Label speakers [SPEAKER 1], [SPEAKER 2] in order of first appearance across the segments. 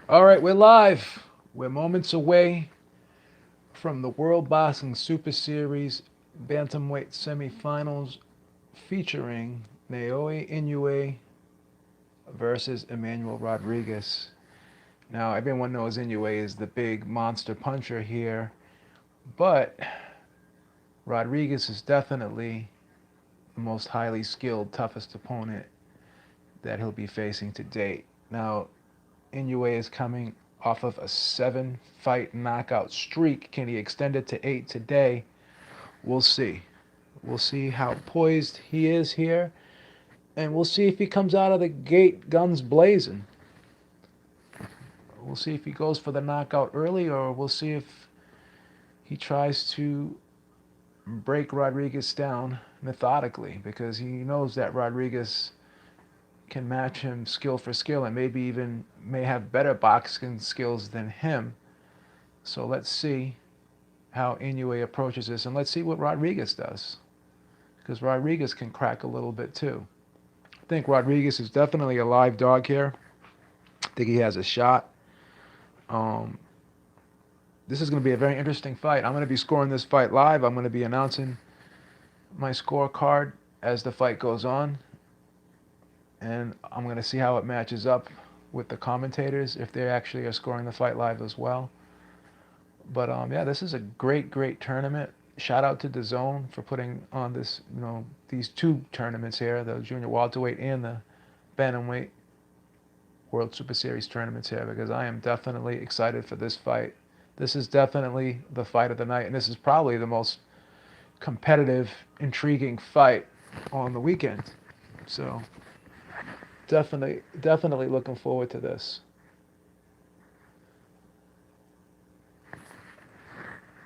[SPEAKER 1] All right, we're live. We're moments away from the World Boxing Super Series bantamweight semifinals featuring Naoya Inoue versus Emmanuel Rodriguez. Now, everyone knows Inoue is the big monster puncher here, but Rodriguez is definitely the most highly skilled, toughest opponent that he'll be facing to date. Now, Inoue is coming off of a 7 fight knockout streak. Can he extend it to 8 today? We'll see. We'll see how poised he is here, and we'll see if he comes out of the gate guns blazing. We'll see if he goes for the knockout early, or we'll see if he tries to break Rodriguez down methodically, because he knows that Rodriguez can match him skill for skill and maybe even may have better boxing skills than him. So let's see how Inoue approaches this, and let's see what Rodriguez does, because Rodriguez can crack a little bit too. I think Rodriguez is definitely a live dog here. I think he has a shot. Um, this is going to be a very interesting fight. I'm going to be scoring this fight live. I'm going to be announcing my scorecard as the fight goes on, and I'm going to see how it matches up with the commentators if they actually are scoring the fight live as well. But yeah, this is a great, great tournament. Shout out to DAZN for putting on this, these two tournaments here, the junior welterweight and the bantamweight World Super Series tournaments here, because I am definitely excited for this fight. This is definitely the fight of the night, and this is probably the most competitive, intriguing fight on the weekend. So definitely, definitely looking forward to this.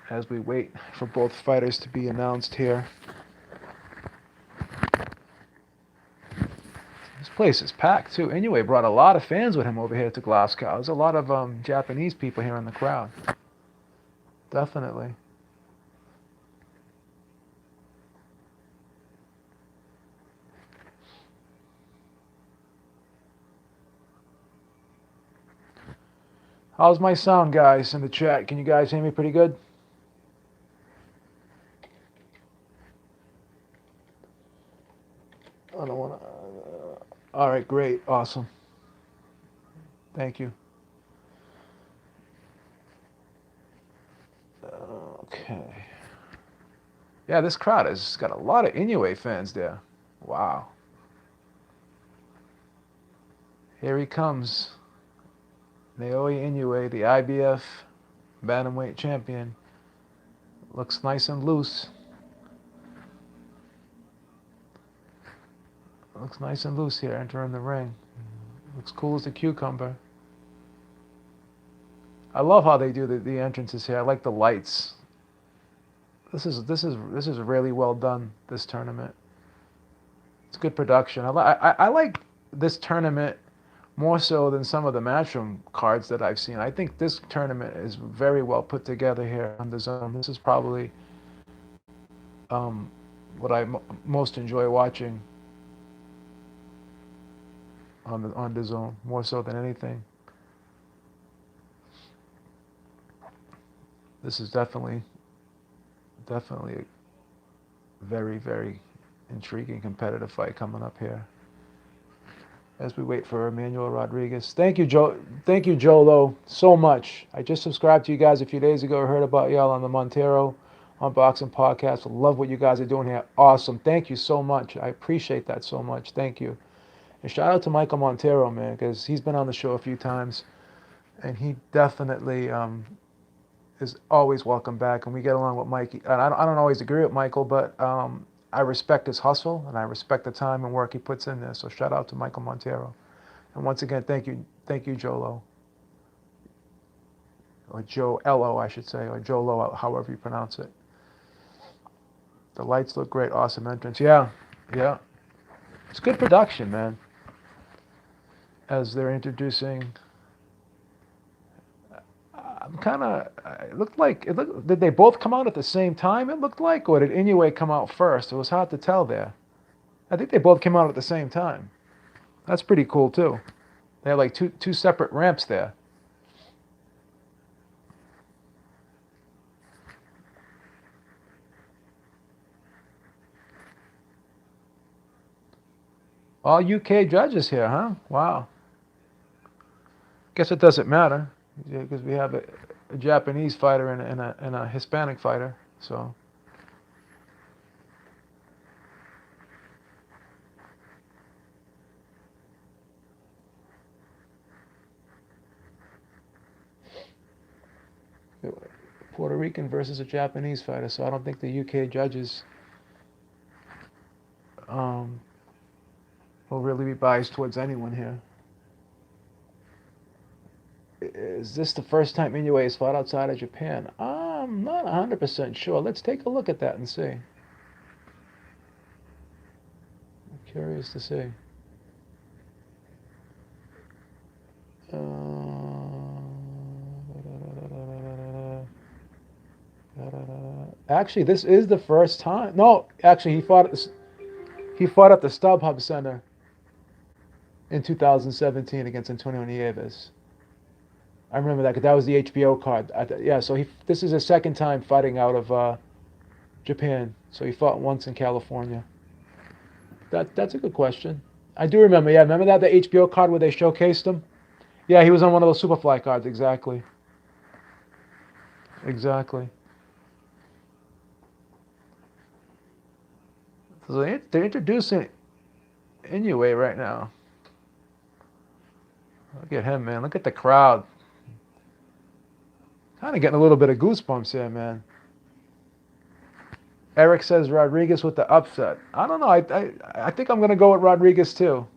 [SPEAKER 1] As we wait for both fighters to be announced here. This place is packed too. Inoue brought a lot of fans with him over here to Glasgow. There's a lot of Japanese people here in the crowd. Definitely. How's my sound, guys, in the chat? Can you guys hear me pretty good? I don't want to. All right, great, awesome. Thank you. Okay. Yeah, this crowd has got a lot of Inoue fans there. Wow. Here he comes. Naoya Inoue, the IBF bantamweight champion. Looks nice and loose. Looks nice and loose here entering the ring. Looks cool as a cucumber. I love how they do the entrances here. I like the lights. This is really well done. This tournament. It's good production. I like this tournament more so than some of the matchroom cards that I've seen. I think this tournament is very well put together here on DAZN. This is probably what I most enjoy watching on DAZN, more so than anything. This is definitely a very, very intriguing competitive fight coming up here as we wait for Emmanuel Rodriguez. Thank you, Joe. Thank you, Jolo, so much. I just subscribed to you guys a few days ago. I heard about y'all on the Montero Unboxing Podcast. I love what you guys are doing here. Awesome. Thank you so much. I appreciate that so much. Thank you. And shout out to Michael Montero, man, because he's been on the show a few times, and he definitely is always welcome back. And we get along with Mikey. And I don't always agree with Michael, but I respect his hustle, and I respect the time and work he puts in there. So shout out to Michael Montero. And once again, thank you, Jolo, or Joe Lo, I should say, or Jolo, however you pronounce it. The lights look great. Awesome entrance. Yeah, yeah. It's good production, man. As they're introducing, I'm kind of. It looked like it. Did they both come out at the same time? It looked like, or did Inoue come out first? It was hard to tell there. I think they both came out at the same time. That's pretty cool too. They had like two separate ramps there. All UK judges here, huh? Wow. Guess it doesn't matter because we have a Japanese fighter and a Hispanic fighter. So Puerto Rican versus a Japanese fighter. So I don't think the UK judges um, will really be biased towards anyone here. Is this the first time Inoue has fought outside of Japan? I'm not 100% sure. Let's take a look at that and see. I'm curious to see. Actually, this is the first time. No, actually, he fought at the StubHub Center in 2017 against Antonio Nieves. I remember that because that was the HBO card. Yeah, so this is his second time fighting out of Japan. So he fought once in California. That's a good question. I do remember. Yeah, remember that the HBO card where they showcased him? Yeah, he was on one of those Superfly cards. Exactly. Exactly. So they're introducing Inoue right now. Look at him, man. Look at the crowd. Kind of getting a little bit of goosebumps here, man. Eric says Rodriguez with the upset. I don't know. I think I'm going to go with Rodriguez too.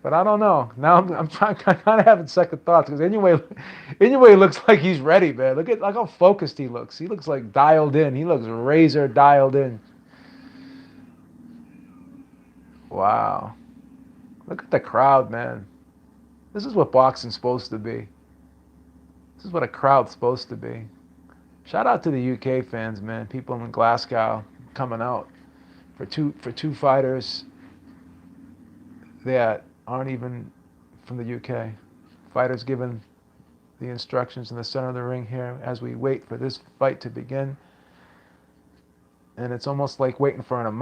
[SPEAKER 1] But I don't know. Now I'm kind of having second thoughts because Inoue looks like he's ready, man. Look how focused he looks. He looks like dialed in. He looks razor dialed in. Wow. Look at the crowd, man. This is what boxing's supposed to be. This is what a crowd's supposed to be. Shout out to the UK fans, man. People in Glasgow coming out for two fighters that aren't even from the UK. Fighters given the instructions in the center of the ring here as we wait for this fight to begin. And it's almost like waiting for a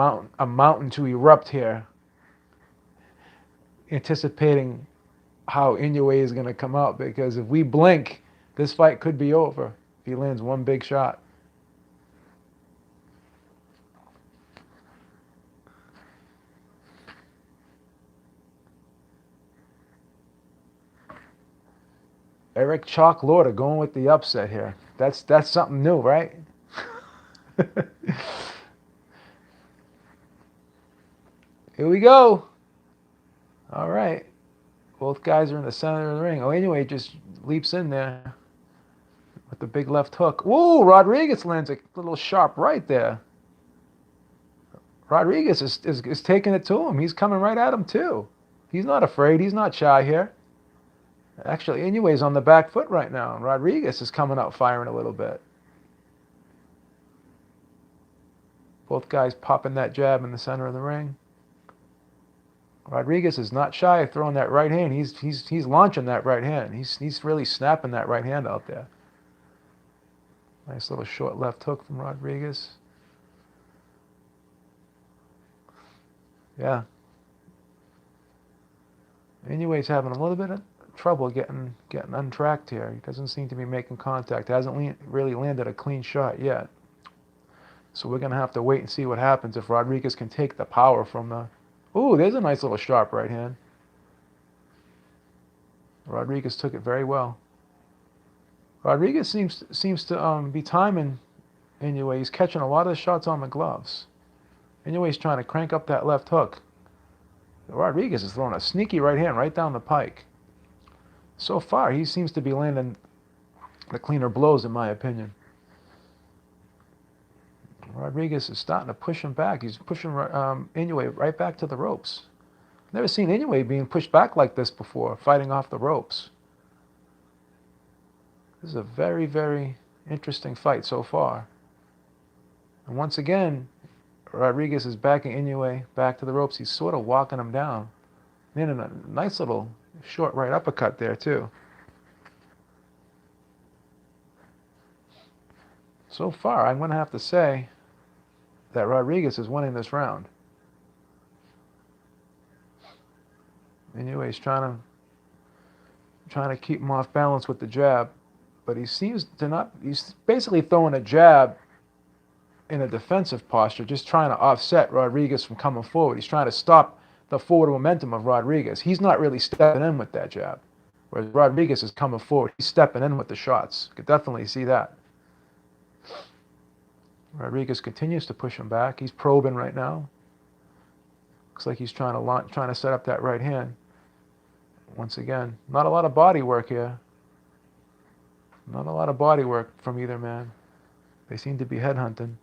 [SPEAKER 1] mountain to erupt here, anticipating how Inoue is going to come out, because if we blink, this fight could be over if he lands one big shot. Eric Chalk Lauder going with the upset here. That's something new, right? Here we go. All right. Both guys are in the center of the ring. Oh, anyway, just leaps in there with the big left hook. Whoa, Rodriguez lands a little sharp right there. Rodriguez is taking it to him. He's coming right at him, too. He's not afraid. He's not shy here. Actually, Inoue's on the back foot right now, and Rodriguez is coming out firing a little bit. Both guys popping that jab in the center of the ring. Rodriguez is not shy of throwing that right hand. He's launching that right hand. He's really snapping that right hand out there. Nice little short left hook from Rodriguez. Yeah. Inoue's having a little bit of trouble getting untracked here. He doesn't seem to be making contact. Hasn't really landed a clean shot yet. So we're going to have to wait and see what happens if Rodriguez can take the power from the... Ooh, there's a nice little sharp right hand. Rodriguez took it very well. Rodriguez seems to be timing Inoue. He's catching a lot of shots on the gloves. Inoue's trying to crank up that left hook. Rodriguez is throwing a sneaky right hand right down the pike. So far, he seems to be landing the cleaner blows, in my opinion. Rodriguez is starting to push him back. He's pushing Inoue right back to the ropes. Never seen Inoue being pushed back like this before, fighting off the ropes. This is a very, very interesting fight so far. And once again, Rodriguez is backing Inoue back to the ropes. He's sort of walking him down. Landing a nice little short right uppercut there, too. So far, I'm going to have to say that Rodriguez is winning this round. Inoue's trying to keep him off balance with the jab, but he seems to not. He's basically throwing a jab in a defensive posture, just trying to offset Rodriguez from coming forward. He's trying to stop the forward momentum of Rodriguez. He's not really stepping in with that jab, whereas Rodriguez is coming forward. He's stepping in with the shots. You could definitely see that. Rodriguez continues to push him back. He's probing right now. Looks like he's trying to set up that right hand. Once again, not a lot of body work here. Not a lot of body work from either man. They seem to be headhunting.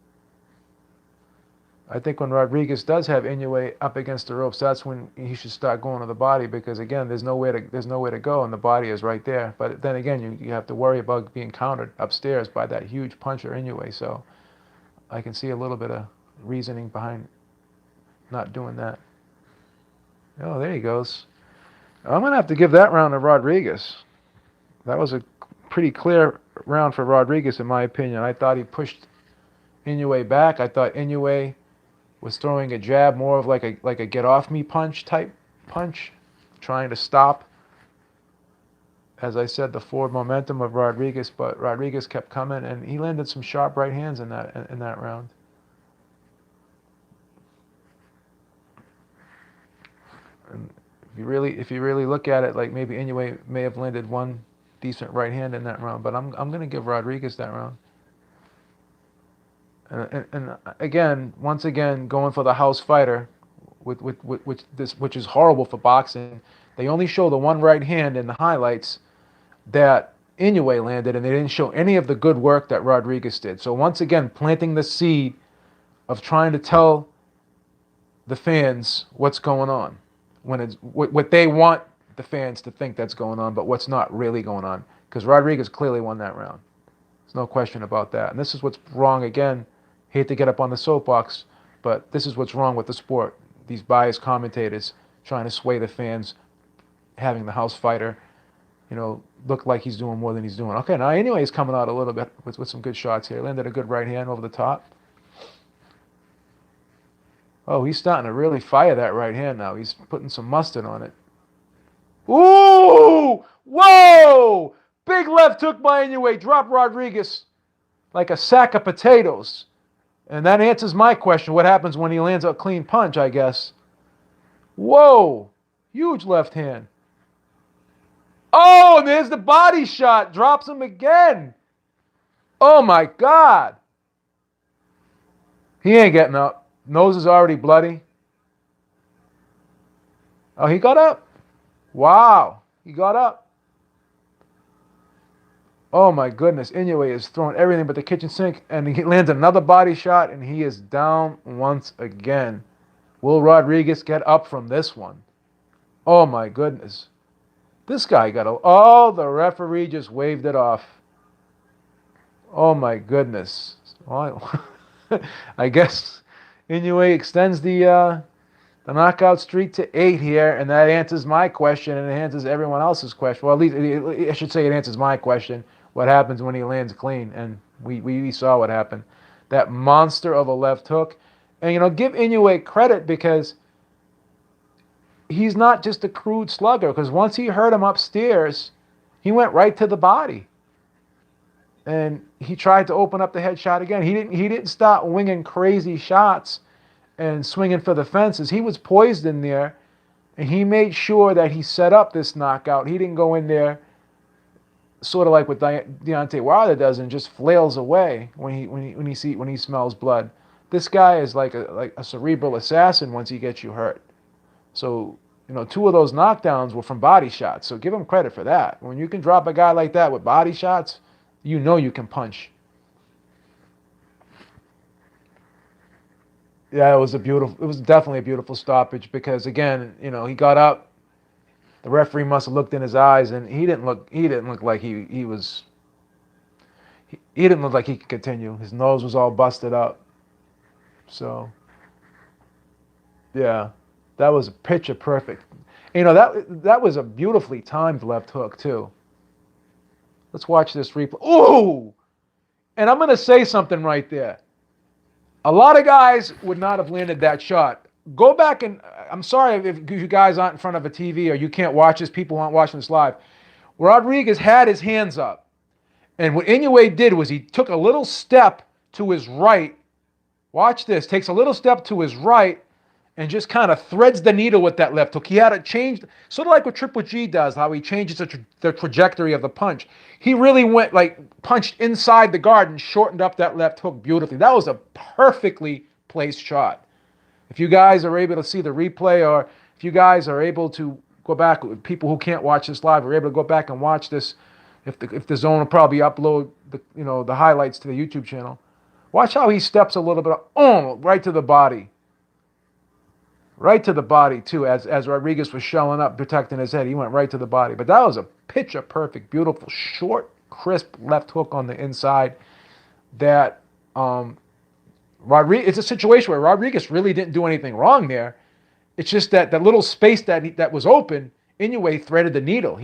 [SPEAKER 1] I think when Rodriguez does have Inoue up against the ropes, that's when he should start going to the body, because again, there's nowhere to go, and the body is right there. But then again, you have to worry about being countered upstairs by that huge puncher Inoue. So I can see a little bit of reasoning behind not doing that. Oh, there he goes. I'm going to have to give that round to Rodriguez. That was a pretty clear round for Rodriguez, in my opinion. I thought he pushed Inoue back. I thought Inoue was throwing a jab, more of like a get-off-me punch type punch, trying to stop, as I said, the forward momentum of Rodriguez. But Rodriguez kept coming, and he landed some sharp right hands in that round. And if you really look at it, like maybe Inoue may have landed one decent right hand in that round, but I'm going to give Rodriguez that round. And again, once again, going for the house fighter, which is horrible for boxing. They only show the one right hand in the highlights that Inoue landed, and they didn't show any of the good work that Rodriguez did. So once again, planting the seed of trying to tell the fans what's going on, when it's what they want the fans to think that's going on, but what's not really going on. Because Rodriguez clearly won that round. There's no question about that. And this is what's wrong again. Hate to get up on the soapbox, but this is what's wrong with the sport. These biased commentators trying to sway the fans, having the house fighter, look like he's doing more than he's doing. Okay, now anyway, he's coming out a little bit with some good shots here. Landed a good right hand over the top. Oh, he's starting to really fire that right hand now. He's putting some mustard on it. Ooh! Whoa! Big left hook by Inoue. Drop Rodriguez like a sack of potatoes. And that answers my question. What happens when he lands a clean punch, I guess? Whoa! Huge left hand. Oh, and there's the body shot. Drops him again. Oh, my God. He ain't getting up. Nose is already bloody. Oh, he got up. Wow. He got up. Oh, my goodness. Inoue is throwing everything but the kitchen sink, and he lands another body shot, and he is down once again. Will Rodriguez get up from this one? Oh, my goodness. This guy got a... Oh, the referee just waved it off. Oh, my goodness. Well, I guess Inoue extends the knockout streak to 8 here, and that answers my question, and it answers everyone else's question. Well, at least I should say it answers my question. What happens when he lands clean? And we saw what happened. That monster of a left hook. And, give Inoue credit, because he's not just a crude slugger, because once he hurt him upstairs, he went right to the body. And he tried to open up the head shot again. He didn't start winging crazy shots and swinging for the fences. He was poised in there, and he made sure that he set up this knockout. He didn't go in there sort of like what Deontay Wilder does and just flails away when he smells blood. This guy is like a cerebral assassin once he gets you hurt. So 2 of those knockdowns were from body shots. So give him credit for that. When you can drop a guy like that with body shots, you can punch. Yeah, it was definitely a beautiful stoppage, because again, he got up. The referee must have looked in his eyes, and he didn't look like he didn't look like he could continue. His nose was all busted up. So yeah, that was picture perfect. That was a beautifully timed left hook too. Let's watch this replay. Ooh! And I'm going to say something right there. A lot of guys would not have landed that shot Go back and I'm sorry if you guys aren't in front of a TV or you can't watch this. People aren't watching this live. Rodriguez had his hands up, and what Inoue did was he took a little step to his right. Watch this. Takes a little step to his right and just kind of threads the needle with that left hook. He had it changed, sort of like what Triple G does, how he changes the trajectory of the punch. He really went like punched inside the guard and shortened up that left hook beautifully. That was a perfectly placed shot. If you guys are able to see the replay, or if you guys are able to go back, people who can't watch this live are able to go back and watch this. If the zone will probably upload the highlights to the YouTube channel. Watch how he steps a little bit, right to the body. Right to the body, too, as Rodriguez was showing up, protecting his head. He went right to the body. But that was a picture-perfect, beautiful, short, crisp left hook on the inside that Rodriguez, it's a situation where Rodriguez really didn't do anything wrong there. It's just that little space that was open, Inoue threaded the needle.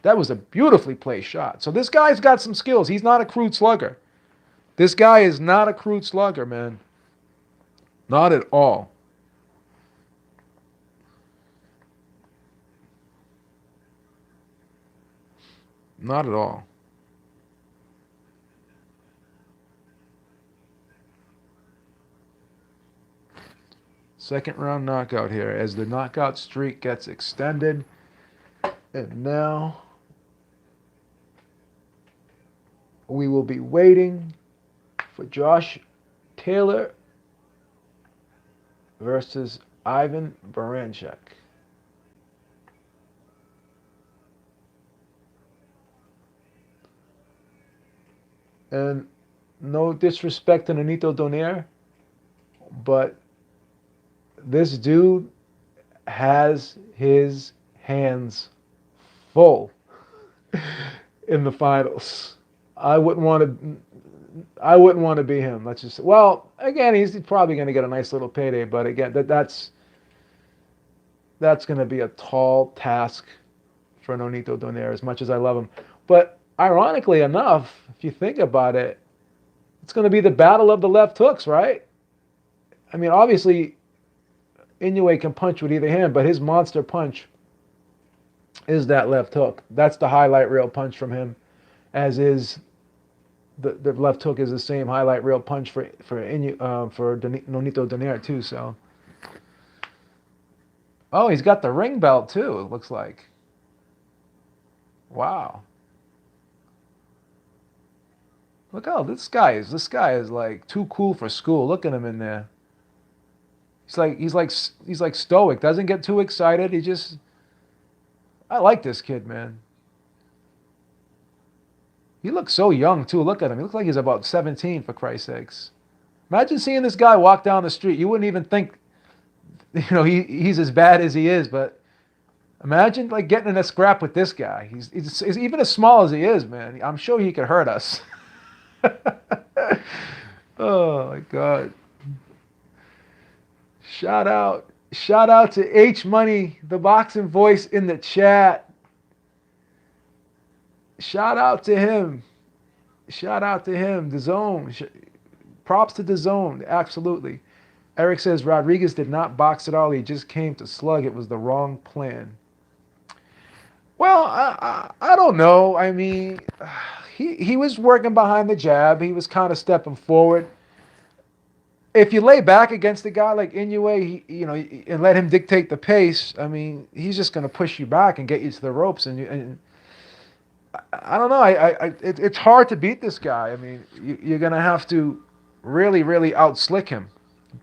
[SPEAKER 1] That was a beautifully placed shot. So this guy's got some skills. He's not a crude slugger. This guy is not a crude slugger, man. Not at all. Not at all. Second round knockout here as the knockout streak gets extended. And now we will be waiting for Josh Taylor versus Ivan Baranchyk. And no disrespect to Nonito Donaire, but this dude has his hands full in the finals. I wouldn't want to be him. Let's just again, he's probably going to get a nice little payday, but again, that's going to be a tall task for Nonito Donaire, as much as I love him. But ironically enough, if you think about it, it's going to be the battle of the left hooks, right? I mean, obviously, Inoue can punch with either hand, but his monster punch is that left hook. That's the highlight reel punch from him, as is the left hook is the same highlight reel punch for Nonito Donaire too. So, he's got the ring belt too. It looks like. Wow. Look how this guy is like too cool for school. Look at him in there. He's like stoic. Doesn't get too excited. I like this kid, man. He looks so young too. Look at him. He looks like he's about 17, for Christ's sakes. Imagine seeing this guy walk down the street. You wouldn't even think, he's as bad as he is. But imagine like getting in a scrap with this guy. He's even as small as he is, man. I'm sure he could hurt us. Oh my God. Shout out to H Money, the boxing voice in the chat. Shout out to him. The Zone. Props to the Zone. Absolutely. Eric says Rodriguez did not box at all. He just came to slug. It was the wrong plan. Well, I don't know. I mean, he was working behind the jab. He was kind of stepping forward. If you lay back against a guy like Inoue, and let him dictate the pace, I mean, he's just going to push you back and get you to the ropes. And I don't know. It's hard to beat this guy. I mean, you're going to have to really, really outslick him.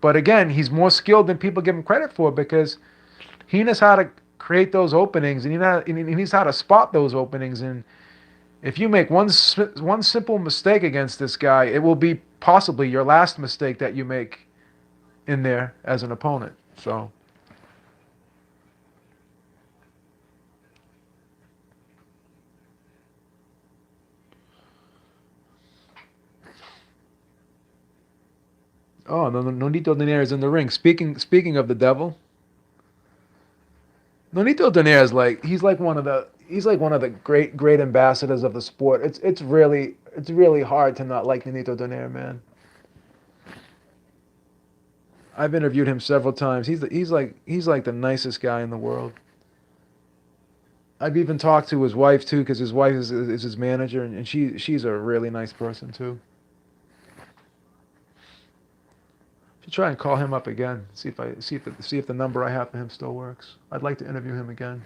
[SPEAKER 1] But again, he's more skilled than people give him credit for, because he knows how to create those openings, and he knows how to spot those openings. And if you make one simple mistake against this guy, it will be possibly your last mistake that you make in there as an opponent. So. Oh, no, Nonito Donaire is in the ring. Speaking of the devil, Nonito Donaire is he's like one of the great ambassadors of the sport. It's really hard to not like Nonito Donaire, man. I've interviewed him several times. He's like the nicest guy in the world. I've even talked to his wife too, because his wife is his manager, and she's a really nice person too. Should try and call him up again. See if the number I have for him still works. I'd like to interview him again.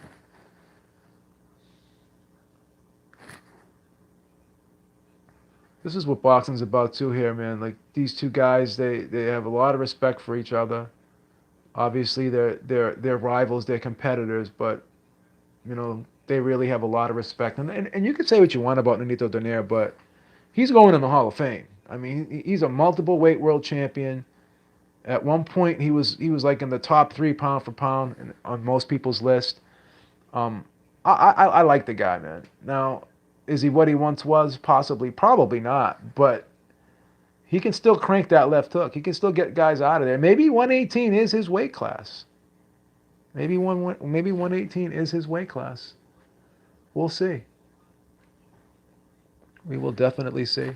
[SPEAKER 1] This is what boxing's about too here, man. Like these two guys, they have a lot of respect for each other. Obviously, they're rivals, they're competitors, but they really have a lot of respect. And you could say what you want about Nonito Donaire, but he's going in the Hall of Fame. I mean, he's a multiple weight world champion. At one point, he was like in the top 3 pound for pound on most people's list. Um, I like the guy, man. Now, is he what he once was? Possibly, probably not. But he can still crank that left hook. He can still get guys out of there. Maybe 118 is his weight class. Maybe 118 is his weight class. We'll see. We will definitely see.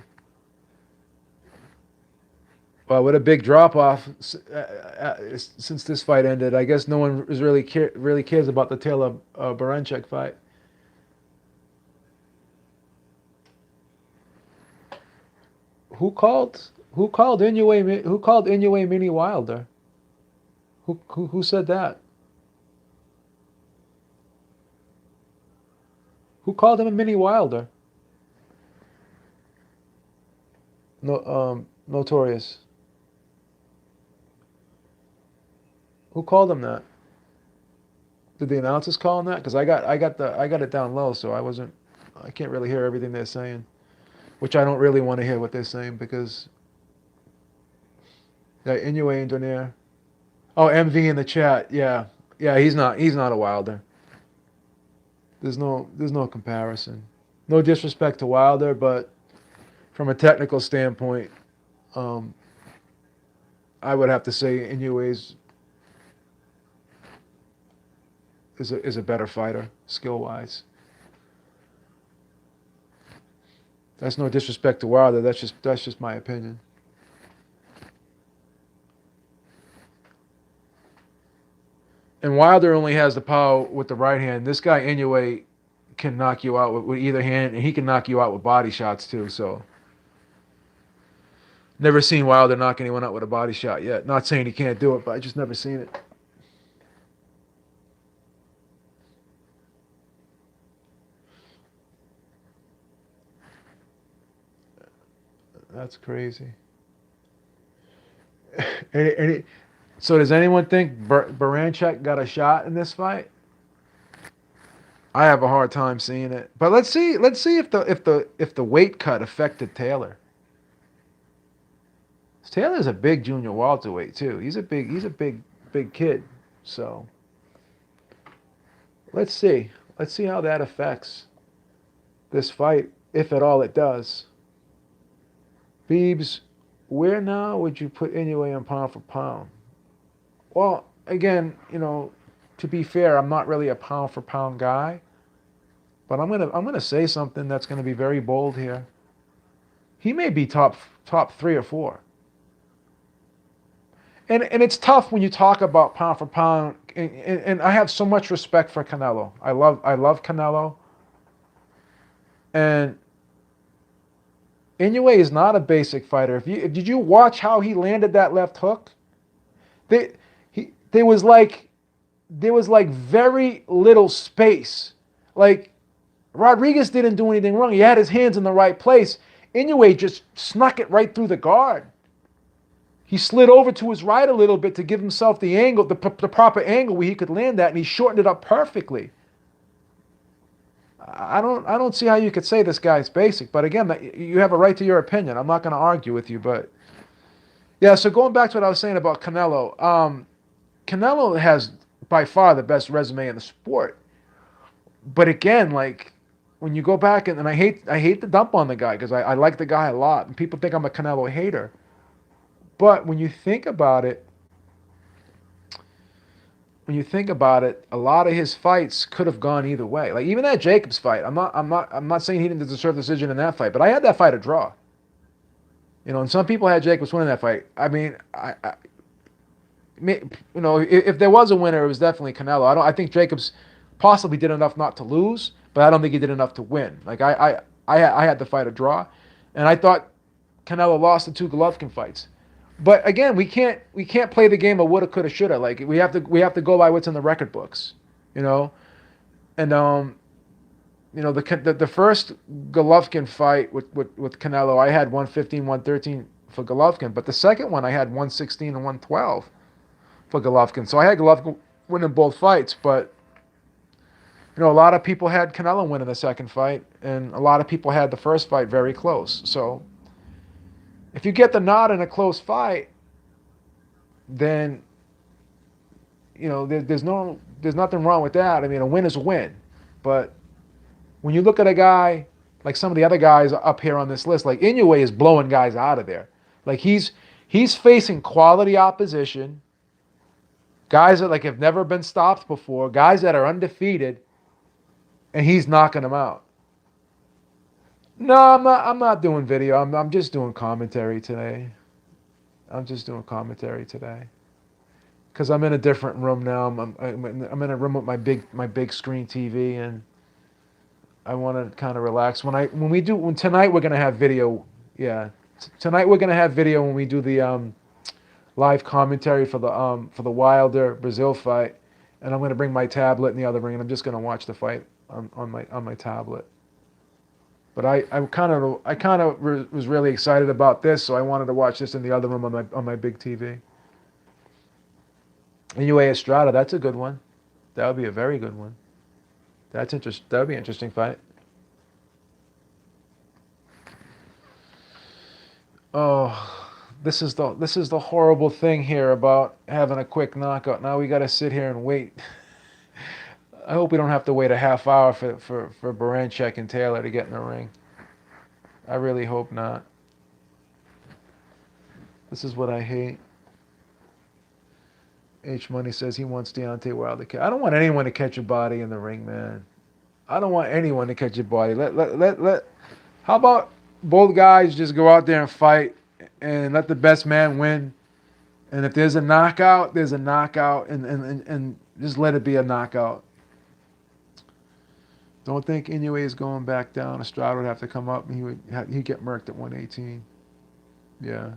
[SPEAKER 1] Well, what a big drop off since this fight ended. I guess no one is really cares about the Taylor-Baranchyk fight. Who called Inoue Mini Wilder? Who said that? Who called him a Mini Wilder? No, Notorious. Who called him that? Did the announcers call him that? Because I got it down low, so I can't really hear everything they're saying, which I don't really want to hear what they're saying because yeah, Inoue and Donaire. Oh, MV in the chat. Yeah, yeah, he's not a Wilder. There's no comparison. No disrespect to Wilder, but from a technical standpoint, um, I would have to say Inoue's is a better fighter skill wise. That's no disrespect to Wilder. That's just my opinion. And Wilder only has the power with the right hand. This guy Inoue can knock you out with either hand, and he can knock you out with body shots too. So never seen Wilder knock anyone out with a body shot yet. Not saying he can't do it, but I just never seen it. That's crazy. So does anyone think Baranchyk got a shot in this fight? I have a hard time seeing it. But let's see if the weight cut affected Taylor. Taylor's a big junior welterweight too. He's a big kid. So let's see. Let's see how that affects this fight, if at all it does. Beebs, where now would you put Inoue on pound for pound? Well, again, to be fair, I'm not really a pound for pound guy, but I'm gonna say something that's gonna be very bold here. He may be top 3 or 4. And it's tough when you talk about pound for pound, and I have so much respect for Canelo. I love Canelo, and Inoue is not a basic fighter. Did you watch how he landed that left hook? They, there was like very little space. Like Rodriguez didn't do anything wrong. He had his hands in the right place. Inoue just snuck it right through the guard. He slid over to his right a little bit to give himself the angle, the proper angle where he could land that, and he shortened it up perfectly. I don't see how you could say this guy's basic, but again, you have a right to your opinion. I'm not going to argue with you, but yeah. So going back to what I was saying about Canelo, Canelo has by far the best resume in the sport. But again, like when you go back and I hate to dump on the guy because I like the guy a lot, and people think I'm a Canelo hater. But when you think about it, a lot of his fights could have gone either way. Like even that Jacobs fight, I'm not saying he didn't deserve the decision in that fight, but I had that fight a draw. And some people had Jacobs winning that fight. I mean, if there was a winner, it was definitely Canelo. I think Jacobs possibly did enough not to lose, but I don't think he did enough to win. Like I had the fight a draw, and I thought Canelo lost the two Golovkin fights. But again, we can't play the game of woulda, coulda, shoulda. Like we have to go by what's in the record books, you know. And the first Golovkin fight with Canelo, I had 115, 113 for Golovkin, but the second one I had 116 and 112 for Golovkin. So I had Golovkin winning both fights, but a lot of people had Canelo winning the second fight, and a lot of people had the first fight very close. So if you get the nod in a close fight, then there's nothing wrong with that. I mean, a win is a win, but when you look at a guy like some of the other guys up here on this list, like Inoue is blowing guys out of there. Like he's facing quality opposition, guys that have never been stopped before, guys that are undefeated, and he's knocking them out. No, I'm not doing video. I'm just doing commentary today. I'm just doing commentary today. Because I'm in a different room now. I'm in a room with my big screen TV, and I want to kind of relax. When tonight we're gonna have video. Yeah, tonight we're gonna have video when we do the live commentary for the Wilder Brazil fight, and I'm gonna bring my tablet in the other ring, and I'm just gonna watch the fight on my tablet. But I kind of was really excited about this, so I wanted to watch this in the other room on my big TV. Inoue Estrada, that's a good one. That would be a very good one. That would be an interesting fight. Oh, this is the horrible thing here about having a quick knockout. Now we got to sit here and wait. I hope we don't have to wait a half hour for Baranchyk and Taylor to get in the ring. I really hope not. This is what I hate. H Money says he wants Deontay Wilder to catch. I don't want anyone to catch a body in the ring, man. I don't want anyone to catch a body. How about both guys just go out there and fight and let the best man win? And if there's a knockout, there's a knockout, and just let it be a knockout. Don't think Inoue is going back down. Estrada would have to come up, and he'd get murked at 118. Yeah.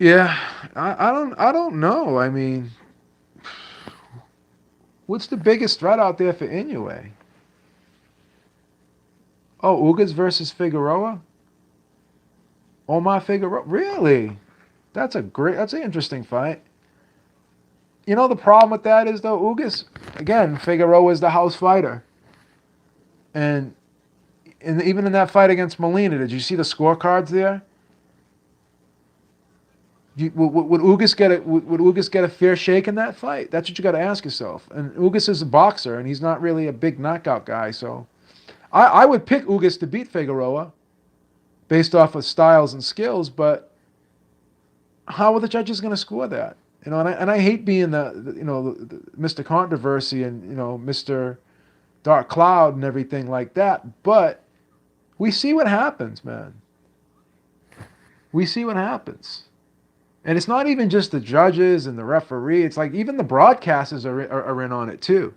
[SPEAKER 1] Yeah, I don't know. I mean, what's the biggest threat out there for Inoue? Oh, Ugas versus Figueroa? Omar Figueroa? Really? That's an interesting fight. The problem with that is, though, Ugas, again, Figueroa is the house fighter. And even in that fight against Molina, did you see the scorecards there? Would Ugas get a fair shake in that fight? That's what you got to ask yourself. And Ugas is a boxer, and he's not really a big knockout guy. So I would pick Ugas to beat Figueroa based off of styles and skills, but how are the judges going to score that? And I hate being the Mr. Controversy and Mr. Dark Cloud and everything like that, but we see what happens, man. We see what happens. And it's not even just the judges and the referee. It's like even the broadcasters are in on it too.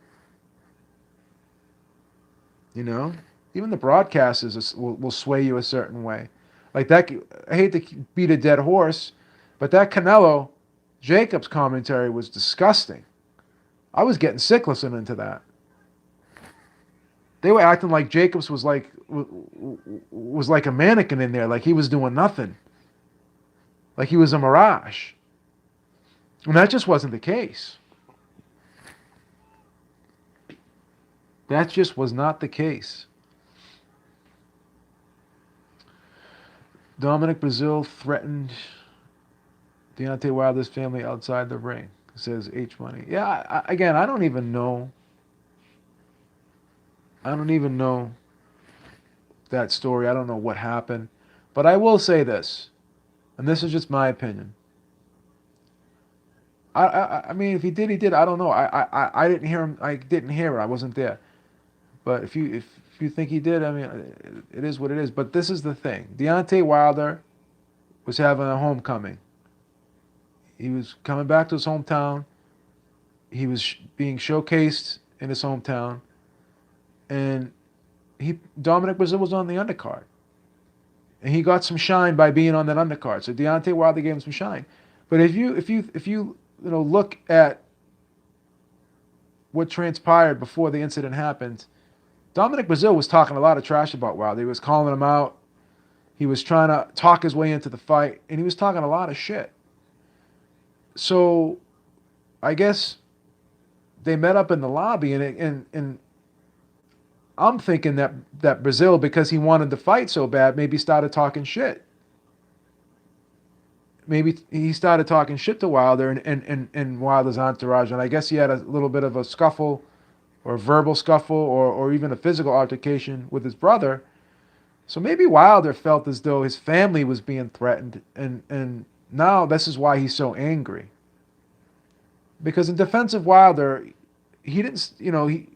[SPEAKER 1] Even the broadcasters will sway you a certain way. Like that, I hate to beat a dead horse, but that Canelo Jacobs commentary was disgusting. I was getting sick listening to that. They were acting like Jacobs was like a mannequin in there, like he was doing nothing. Like he was a mirage. And that just wasn't the case. That just was not the case. Dominic Brazil threatened Deontay Wilder's family outside the ring, says H Money. Yeah, again, I don't even know. I don't even know that story. I don't know what happened. But I will say this, and this is just my opinion. I mean, if he did, he did. I don't know. I didn't hear him. I didn't hear it. I wasn't there. But if you think he did, I mean, it is what it is. But this is the thing. Deontay Wilder was having a homecoming He was coming back to his hometown. He was being showcased in his hometown, and Dominic Brazil was on the undercard, and he got some shine by being on that undercard. So Deontay Wilder gave him some shine. But if you look at what transpired before the incident happened, Dominic Brazil was talking a lot of trash about Wilder. He was calling him out. He was trying to talk his way into the fight, and he was talking a lot of shit. So I guess they met up in the lobby, and I'm thinking that Brazil, because he wanted to fight so bad, maybe started talking shit. Maybe he started talking shit to Wilder and Wilder's entourage, and I guess he had a little bit of a scuffle, or a verbal scuffle, or even a physical altercation with his brother. So maybe Wilder felt as though his family was being threatened, and now this is why he's so angry. Because in defense of Wilder, he didn't, in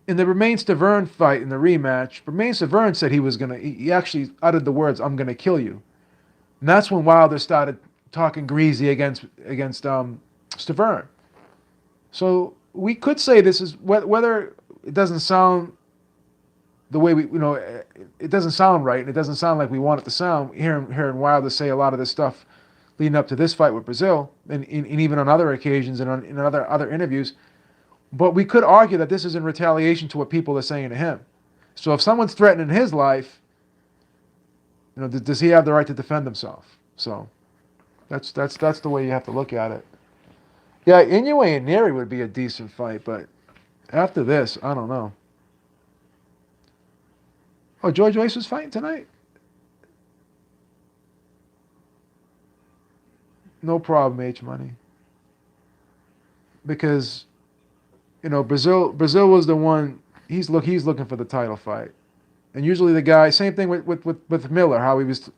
[SPEAKER 1] the Romain Stavern fight in the rematch, Romain Stavern said he actually uttered the words, "I'm gonna kill you." And that's when Wilder started talking greasy against Stavern. So we could say this is, whether it doesn't sound the way it doesn't sound right, and it doesn't sound like we want it to sound, hearing Wilder say a lot of this stuff leading up to this fight with Brazil, and even on other occasions and in other interviews. But we could argue that this is in retaliation to what people are saying to him. So if someone's threatening his life, does he have the right to defend himself? So that's the way you have to look at it. Yeah, Inoue and Neri would be a decent fight, but after this, I don't know. Oh, George Joyce was fighting tonight? No problem, H Money. Because Brazil was the one. He's looking for the title fight, and usually the guy. Same thing with Miller. How he was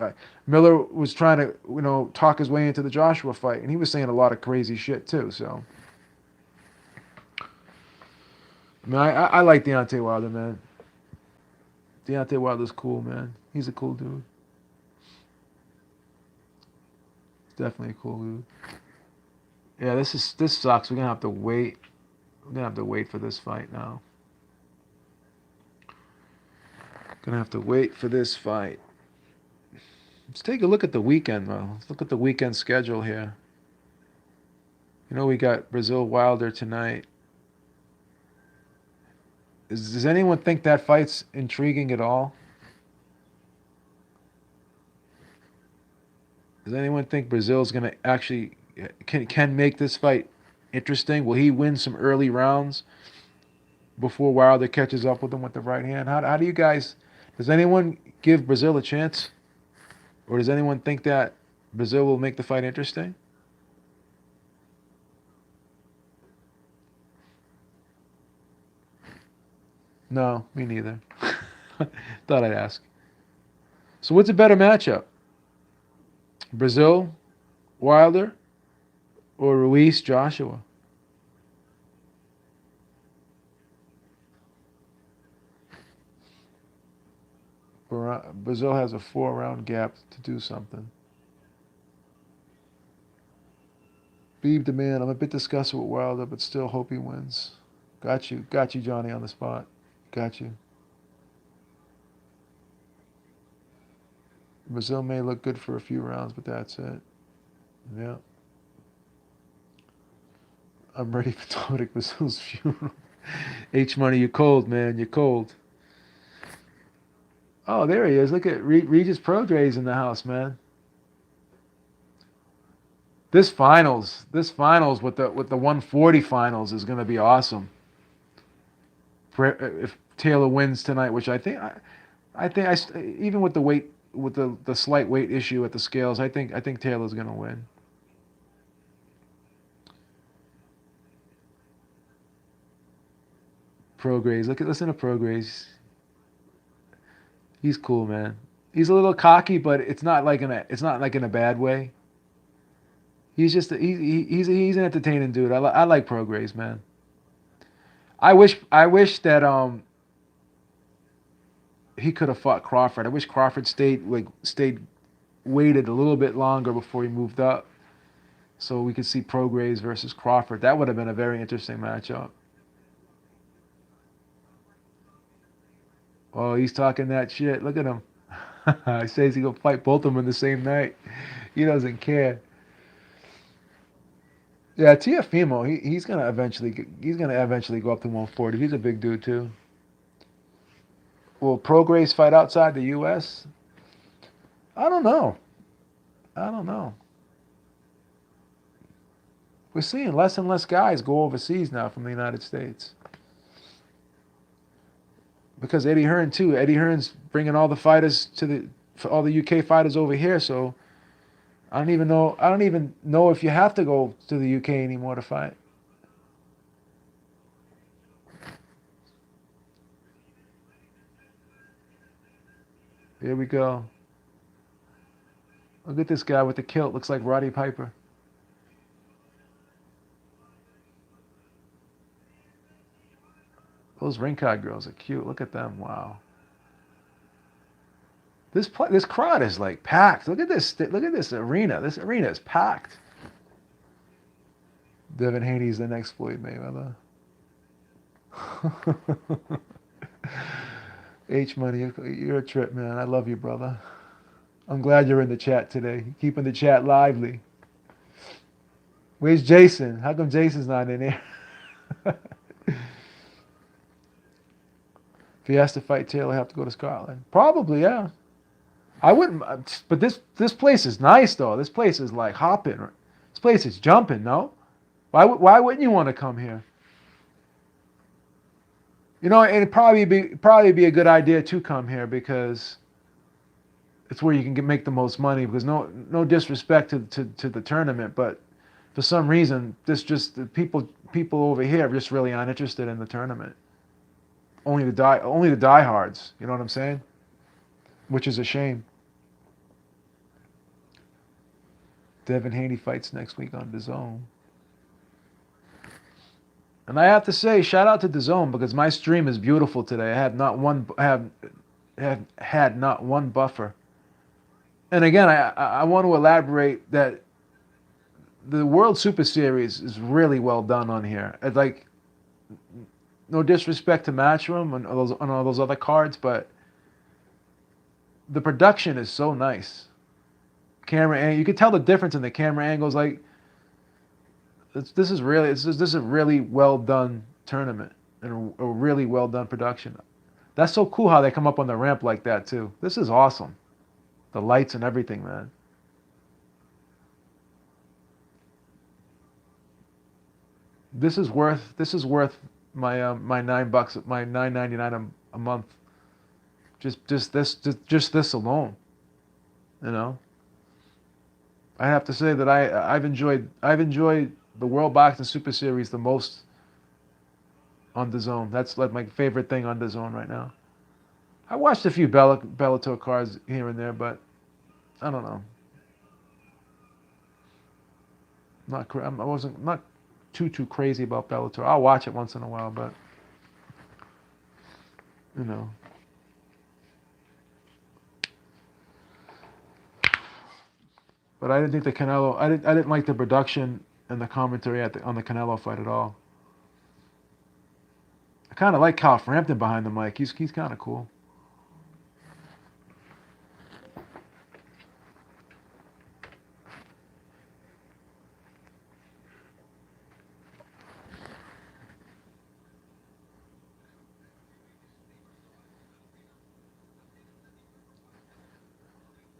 [SPEAKER 1] Miller was trying to talk his way into the Joshua fight, and he was saying a lot of crazy shit too. So, I mean, I like Deontay Wilder, man. Deontay Wilder's cool, man. He's a cool dude. Definitely a cool dude. Yeah, this sucks. We're gonna have to wait. We're gonna have to wait for this fight now. Gonna have to wait for this fight. Let's take a look at the weekend, though. Let's look at the weekend schedule here. We got Brazil Wilder tonight. Does anyone think that fight's intriguing at all? Does anyone think Brazil's gonna actually can make this fight interesting? Will he win some early rounds before Wilder catches up with him with the right hand? How do you guys? Does anyone give Brazil a chance, or does anyone think that Brazil will make the fight interesting? No, me neither. Thought I'd ask. So what's a better matchup? Brazil, Wilder, or Ruiz, Joshua? Brazil has a 4-round gap to do something. Habeeb the man, I'm a bit disgusted with Wilder, but still hope he wins. Got you, Johnny, on the spot. Got you. Brazil may look good for a few rounds, but that's it. Yeah. I'm ready for Dominic Brazil's funeral. H Money, you cold, man. You're cold. Oh, there he is. Look at Regis Prodre's in the house, man. This finals with the 140 finals is going to be awesome. If Taylor wins tonight, which I think even with the weight, with the slight weight issue at the scales, I think Taylor's going to win. Prograis, listen to Prograis. He's cool, man. He's a little cocky, but it's not like in a bad way. He's just he's an entertaining dude. I like Prograis, man. I wish that he could have fought Crawford. I wish Crawford stayed waited a little bit longer before he moved up. So we could see Prograis versus Crawford. That would have been a very interesting matchup. Oh, he's talking that shit. Look at him. He says he's gonna fight both of them in the same night. He doesn't care. Yeah, Tiafimo, he's gonna eventually go up to 140. He's a big dude too. Will Prograis fight outside the U.S.? I don't know. I don't know. We're seeing less and less guys go overseas now from the United States. Because Eddie Hearn too. Eddie Hearn's bringing all the fighters for all the UK fighters over here. So I don't even know. I don't even know if you have to go to the UK anymore to fight. Here we go. Look at this guy with the kilt. Looks like Roddy Piper. Those ring card girls are cute. Look at them. Wow. This crowd is like packed. Look at this. Look at this arena. This arena is packed. Devin Haney's the next Floyd Mayweather. H Money, you're a trip, man. I love you, brother. I'm glad you're in the chat today. Keeping the chat lively. Where's Jason? How come Jason's not in here? If he has to fight Taylor, he'll have to go to Scotland. Probably, yeah. I wouldn't, but this place is nice though. This place is like hopping. This place is jumping. No, why wouldn't you want to come here? You know, and it'd probably be a good idea to come here because it's where you can make the most money. Because no disrespect to the tournament, but for some reason, the people over here just really aren't interested in the tournament. Only the diehards. You know what I'm saying? Which is a shame. Devin Haney fights next week on DAZN. And I have to say, shout out to DAZN because my stream is beautiful today. I have had not one buffer. And again, I want to elaborate that the World Super Series is really well done on here. It's like, no disrespect to Matchroom and all those other cards, but the production is so nice. You can tell the difference in the camera angles. Like, this is a really well done tournament and a really well done production. That's so cool how they come up on the ramp like that too. This is awesome. The lights and everything, man. This is worth my my $9, my $9.99 a month. Just this alone, you know. I have to say that I've enjoyed the World Boxing Super Series the most on DAZN. That's like my favorite thing on DAZN right now. I watched a few Bellator cards here and there, but I don't know. I wasn't not too crazy about Bellator. I'll watch it once in a while, but you know. But I didn't think the Canelo. I didn't like the production and the commentary on the Canelo fight at all. I kind of like Cal Frampton behind the mic. He's kind of cool.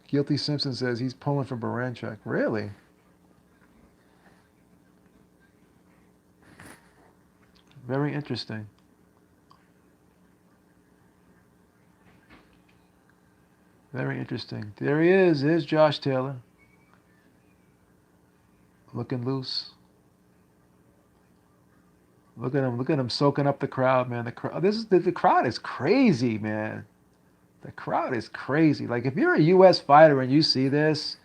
[SPEAKER 1] Guilty Simpson says he's pulling for Baranchyk. Really? Very interesting. Very interesting. There he is. There's Josh Taylor. Looking loose. Look at him. Look at him soaking up the crowd, man. The crowd is crazy, man. The crowd is crazy. Like, if you're a U.S. fighter and you see this,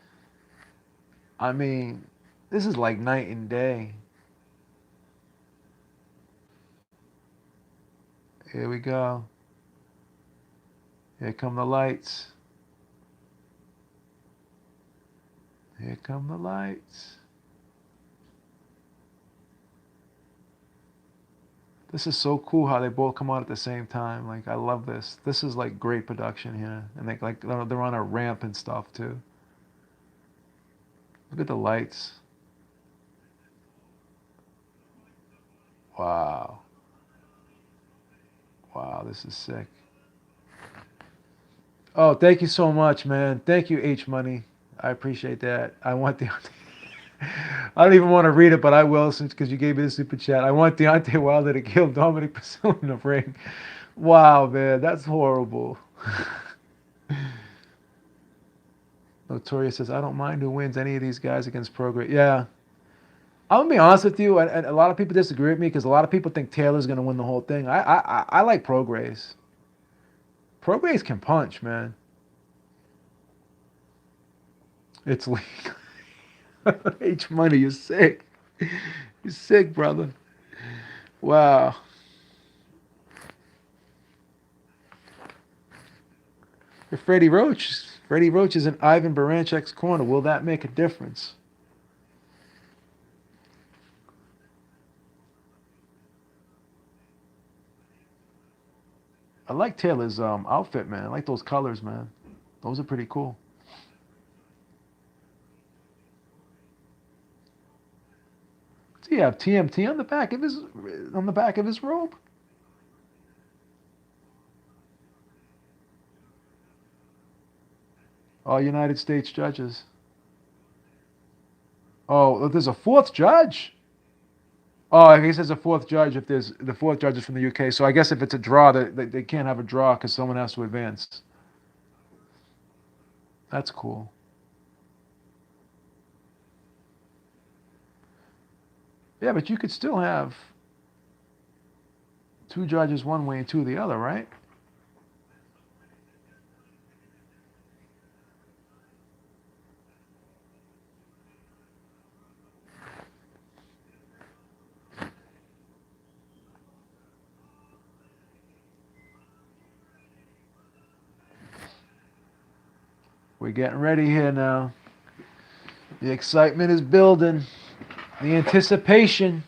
[SPEAKER 1] I mean, this is like night and day. Here we go. Here come the lights. Here come the lights. This is so cool how they both come out at the same time. Like, I love this. This is like great production here, and they're on a ramp and stuff too. Look at the lights. Wow. Wow, this is sick. Oh, thank you so much, man. Thank you, H Money. I appreciate that. I want the. I don't even want to read it, but I will since because you gave me the super chat. I want Deontay Wilder to kill Dominic Purcell in the ring. Wow, man, that's horrible. Notorious says, I don't mind who wins any of these guys against Prograis. Yeah. I'm gonna be honest with you, and a lot of people disagree with me because a lot of people think Taylor's gonna win the whole thing. I like Prograis. Prograis can punch, man. It's legal. H Money, you're sick. You're sick, brother. Wow. For Freddie Roach is in Ivan Baranchyk's corner. Will that make a difference? I like Taylor's outfit, man. I like those colors, man. Those are pretty cool. Does he have TMT on the back of his robe? All United States judges. Oh, there's a fourth judge. Oh, I guess there's a fourth judge if there's the fourth judge is from the UK. So I guess if it's a draw, they can't have a draw because someone has to advance. That's cool. Yeah, but you could still have two judges one way and two the other, right? We're getting ready here now. The excitement is building. The anticipation.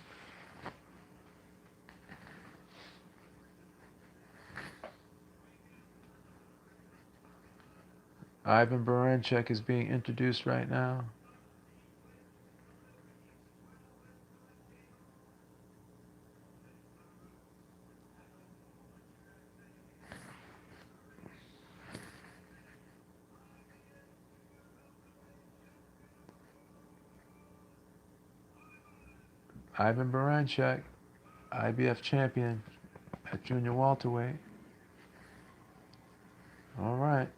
[SPEAKER 1] Ivan Baranchik is being introduced right now. Ivan Baranchik, IBF champion at junior welterweight. All right.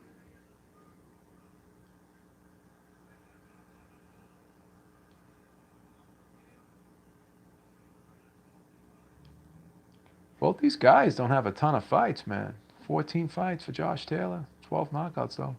[SPEAKER 1] Both these guys don't have a ton of fights, man. 14 fights for Josh Taylor. 12 knockouts, though.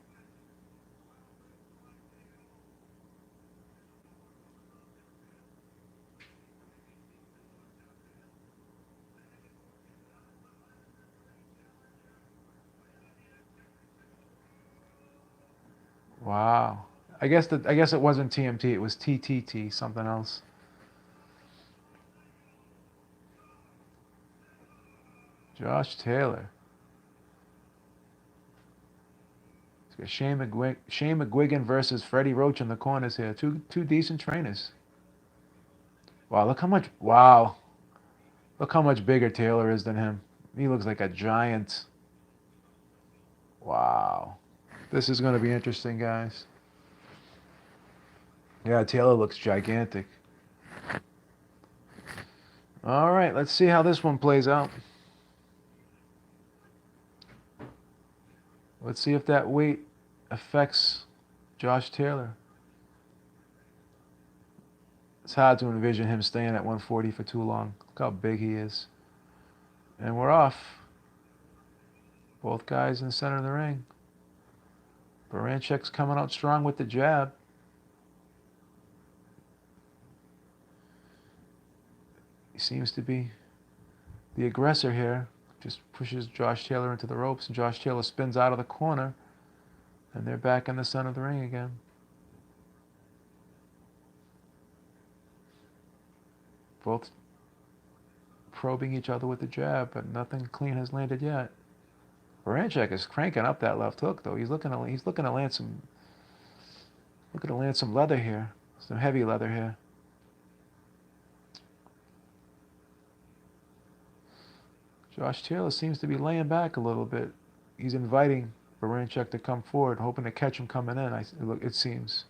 [SPEAKER 1] Wow. I guess it wasn't TMT. It was TTT, something else. Josh Taylor. Shane McGuigan versus Freddie Roach in the corners here. Two decent trainers. Wow, look how much bigger Taylor is than him. He looks like a giant. Wow. This is going to be interesting, guys. Yeah, Taylor looks gigantic. All right, let's see how this one plays out. Let's see if that weight affects Josh Taylor. It's hard to envision him staying at 140 for too long. Look how big he is. And we're off. Both guys in the center of the ring. Baranchyk's coming out strong with the jab. He seems to be the aggressor here. Just pushes Josh Taylor into the ropes, and Josh Taylor spins out of the corner, and they're back in the center of the ring again. Both probing each other with the jab, but nothing clean has landed yet. Baranchyk is cranking up that left hook, though. He's looking to land some leather here, some heavy leather here. Josh Taylor seems to be laying back a little bit. He's inviting Baranchyk to come forward, hoping to catch him coming in, it seems.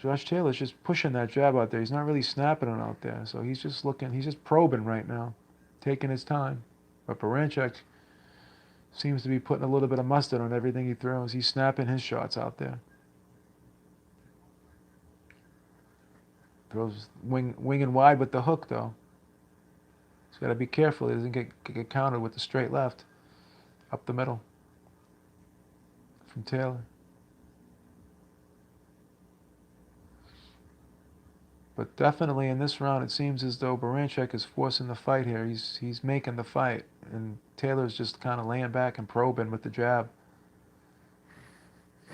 [SPEAKER 1] Josh Taylor's just pushing that jab out there. He's not really snapping it out there. So he's just probing right now, taking his time. But Baranchyk seems to be putting a little bit of mustard on everything he throws. He's snapping his shots out there. Throws winging wide with the hook, though. He's got to be careful. He doesn't get countered with the straight left up the middle from Taylor. But definitely in this round, it seems as though Baranchyk is forcing the fight here. He's making the fight, and Taylor's just kind of laying back and probing with the jab.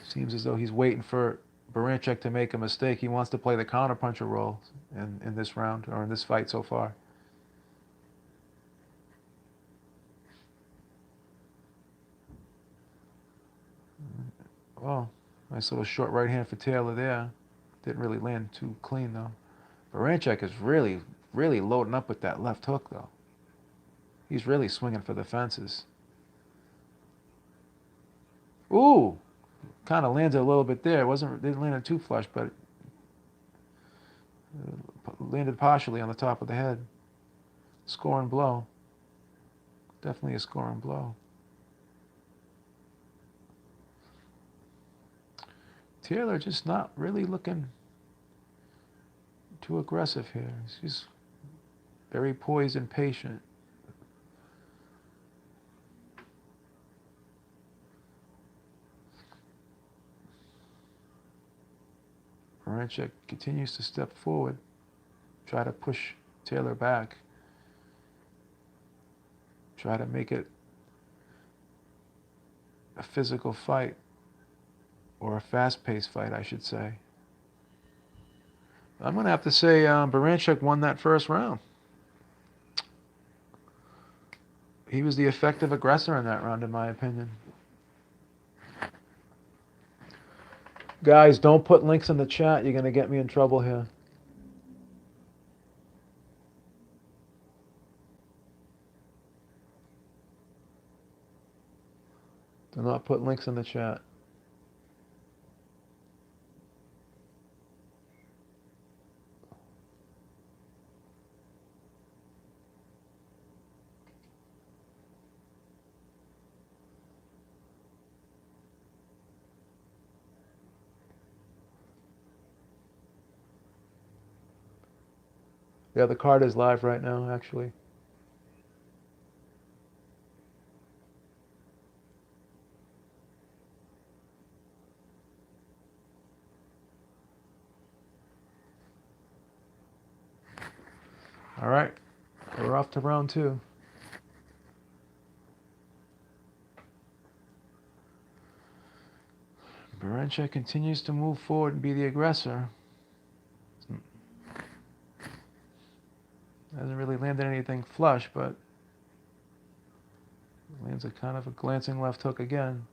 [SPEAKER 1] Seems as though he's waiting for Baranchyk to make a mistake. He wants to play the counterpuncher role in this round, or in this fight so far. Oh, nice little short right hand for Taylor there. Didn't really land too clean, though. Baranchyk is really, really loading up with that left hook, though. He's really swinging for the fences. Ooh! Kind of landed a little bit there. Didn't land it too flush, but landed partially on the top of the head. Scoring blow. Definitely a scoring blow. Taylor just not really looking too aggressive here. He's very poised and patient. Baranchyk continues to step forward, try to push Taylor back, try to make it a physical fight, or a fast-paced fight, I should say. I'm going to have to say Baranchyk won that first round. He was the effective aggressor in that round, in my opinion. Guys, don't put links in the chat. You're going to get me in trouble here. Do not put links in the chat. Yeah, the card is live right now, actually. All right, we're off to round two. Baranchyk continues to move forward and be the aggressor. Hasn't really landed anything flush, but lands a kind of a glancing left hook again.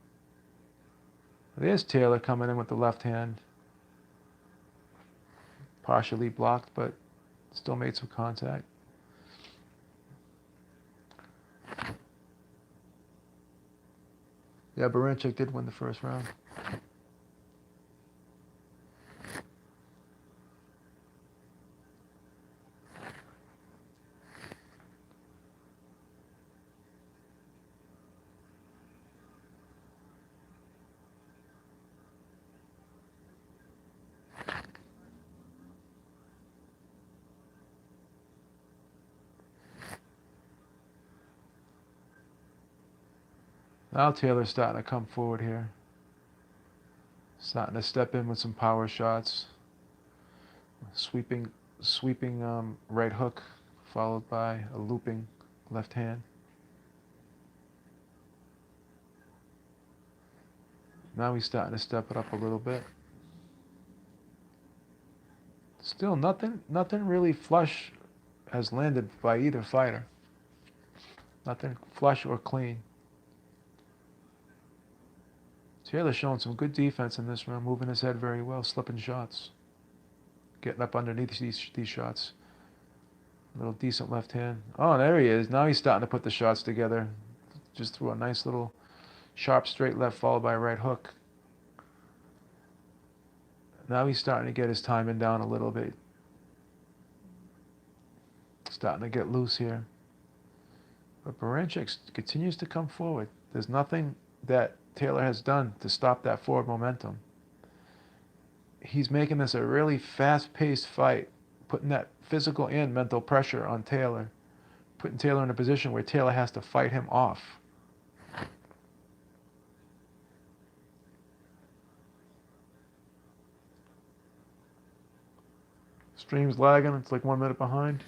[SPEAKER 1] There's Taylor coming in with the left hand. Partially blocked, but still made some contact. Yeah, Baranchyk did win the first round. Now Taylor's starting to come forward here. Starting to step in with some power shots. Sweeping right hook, followed by a looping left hand. Now he's starting to step it up a little bit. Still nothing really flush has landed by either fighter. Nothing flush or clean. Taylor showing some good defense in this round, moving his head very well, slipping shots, getting up underneath these shots. A little decent left hand. Oh, there he is. Now he's starting to put the shots together. Just threw a nice little sharp straight left followed by a right hook. Now he's starting to get his timing down a little bit. Starting to get loose here. But Baranchyk continues to come forward. There's nothing that Taylor has done to stop that forward momentum. He's making this a really fast-paced fight, putting that physical and mental pressure on Taylor, putting Taylor in a position where Taylor has to fight him off. Stream's lagging. It's like 1 minute behind.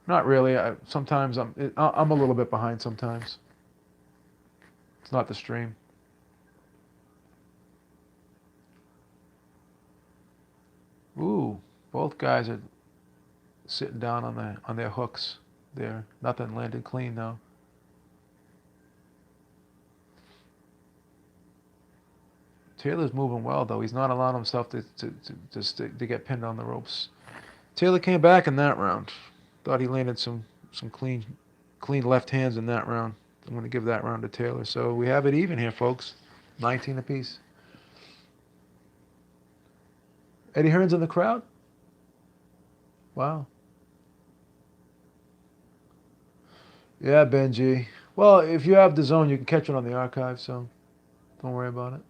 [SPEAKER 1] Not really. Sometimes I'm a little bit behind sometimes. It's not the stream. Ooh, both guys are sitting down on their hooks there. Nothing landed clean though. Taylor's moving well though. He's not allowing himself to get pinned on the ropes. Taylor came back in that round. Thought he landed some clean left hands in that round. I'm going to give that round to Taylor. So we have it even here, folks. 19 apiece. Eddie Hearn's in the crowd? Wow. Yeah, Benji. Well, if you have the zone, you can catch it on the archive, so don't worry about it.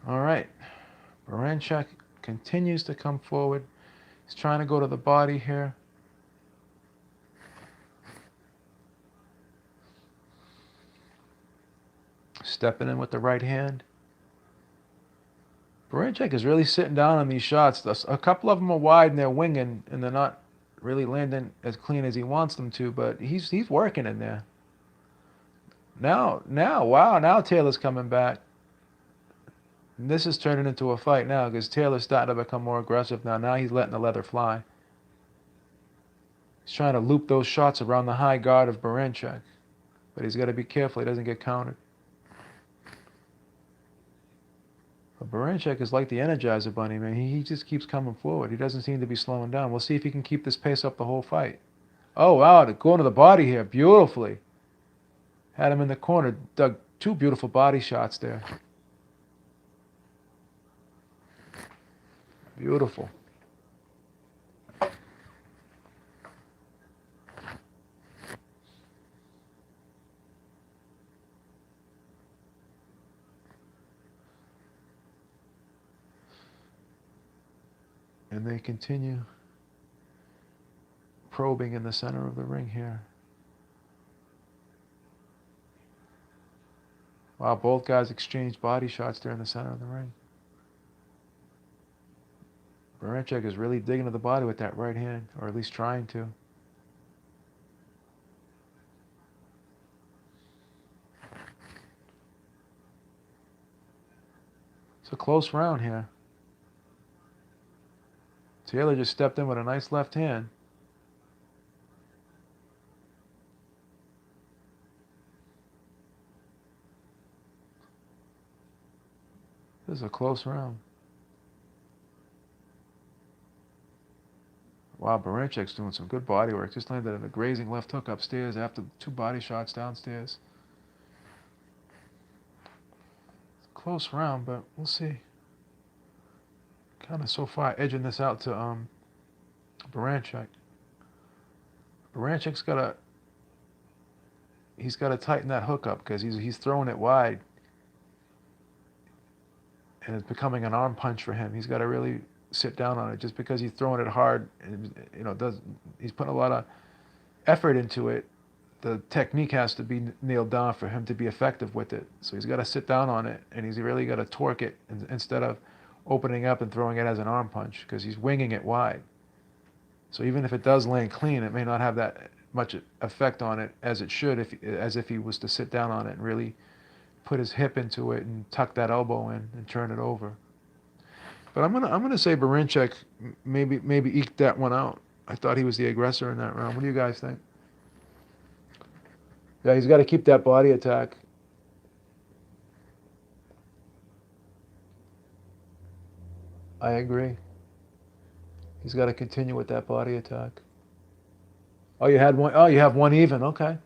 [SPEAKER 1] All right. Baranchyk continues to come forward. He's trying to go to the body here. Stepping in with the right hand. Baranchyk is really sitting down on these shots. A couple of them are wide and they're winging, and they're not really landing as clean as he wants them to, but he's working in there. Now, wow, now Taylor's coming back. And this is turning into a fight now because Taylor's starting to become more aggressive now. Now he's letting the leather fly. He's trying to loop those shots around the high guard of Baranchyk. But he's got to be careful he doesn't get countered. But Baranchyk is like the Energizer Bunny, man. He just keeps coming forward. He doesn't seem to be slowing down. We'll see if he can keep this pace up the whole fight. Oh, wow, going to the body here beautifully. Had him in the corner. Dug two beautiful body shots there. Beautiful. And they continue probing in the center of the ring here. Wow, both guys exchanged body shots there in the center of the ring. Baranchyk is really digging to the body with that right hand, or at least trying to. It's a close round here. Taylor just stepped in with a nice left hand. This is a close round. Wow, Baranchyk's doing some good body work. Just landed a grazing left hook upstairs after 2 body shots downstairs. Close round, but we'll see. Kind of so far edging this out to Baranchyk. Baranchyk's he's got to tighten that hook up because he's throwing it wide, and it's becoming an arm punch for him. He's got to really sit down on it. Just because he's throwing it hard, and he's putting a lot of effort into it. The technique has to be nailed down for him to be effective with it. So he's got to sit down on it, and he's really got to torque it instead of opening up and throwing it as an arm punch, because he's winging it wide. So even if it does land clean, it may not have that much effect on it as it should, as if he was to sit down on it and really put his hip into it and tuck that elbow in and turn it over. But I'm gonna say Baranchyk maybe eked that one out. I thought he was the aggressor in that round. What do you guys think? Yeah, he's got to keep that body attack. I agree. He's got to continue with that body attack. Oh, you had one. Oh, you have one even. Okay.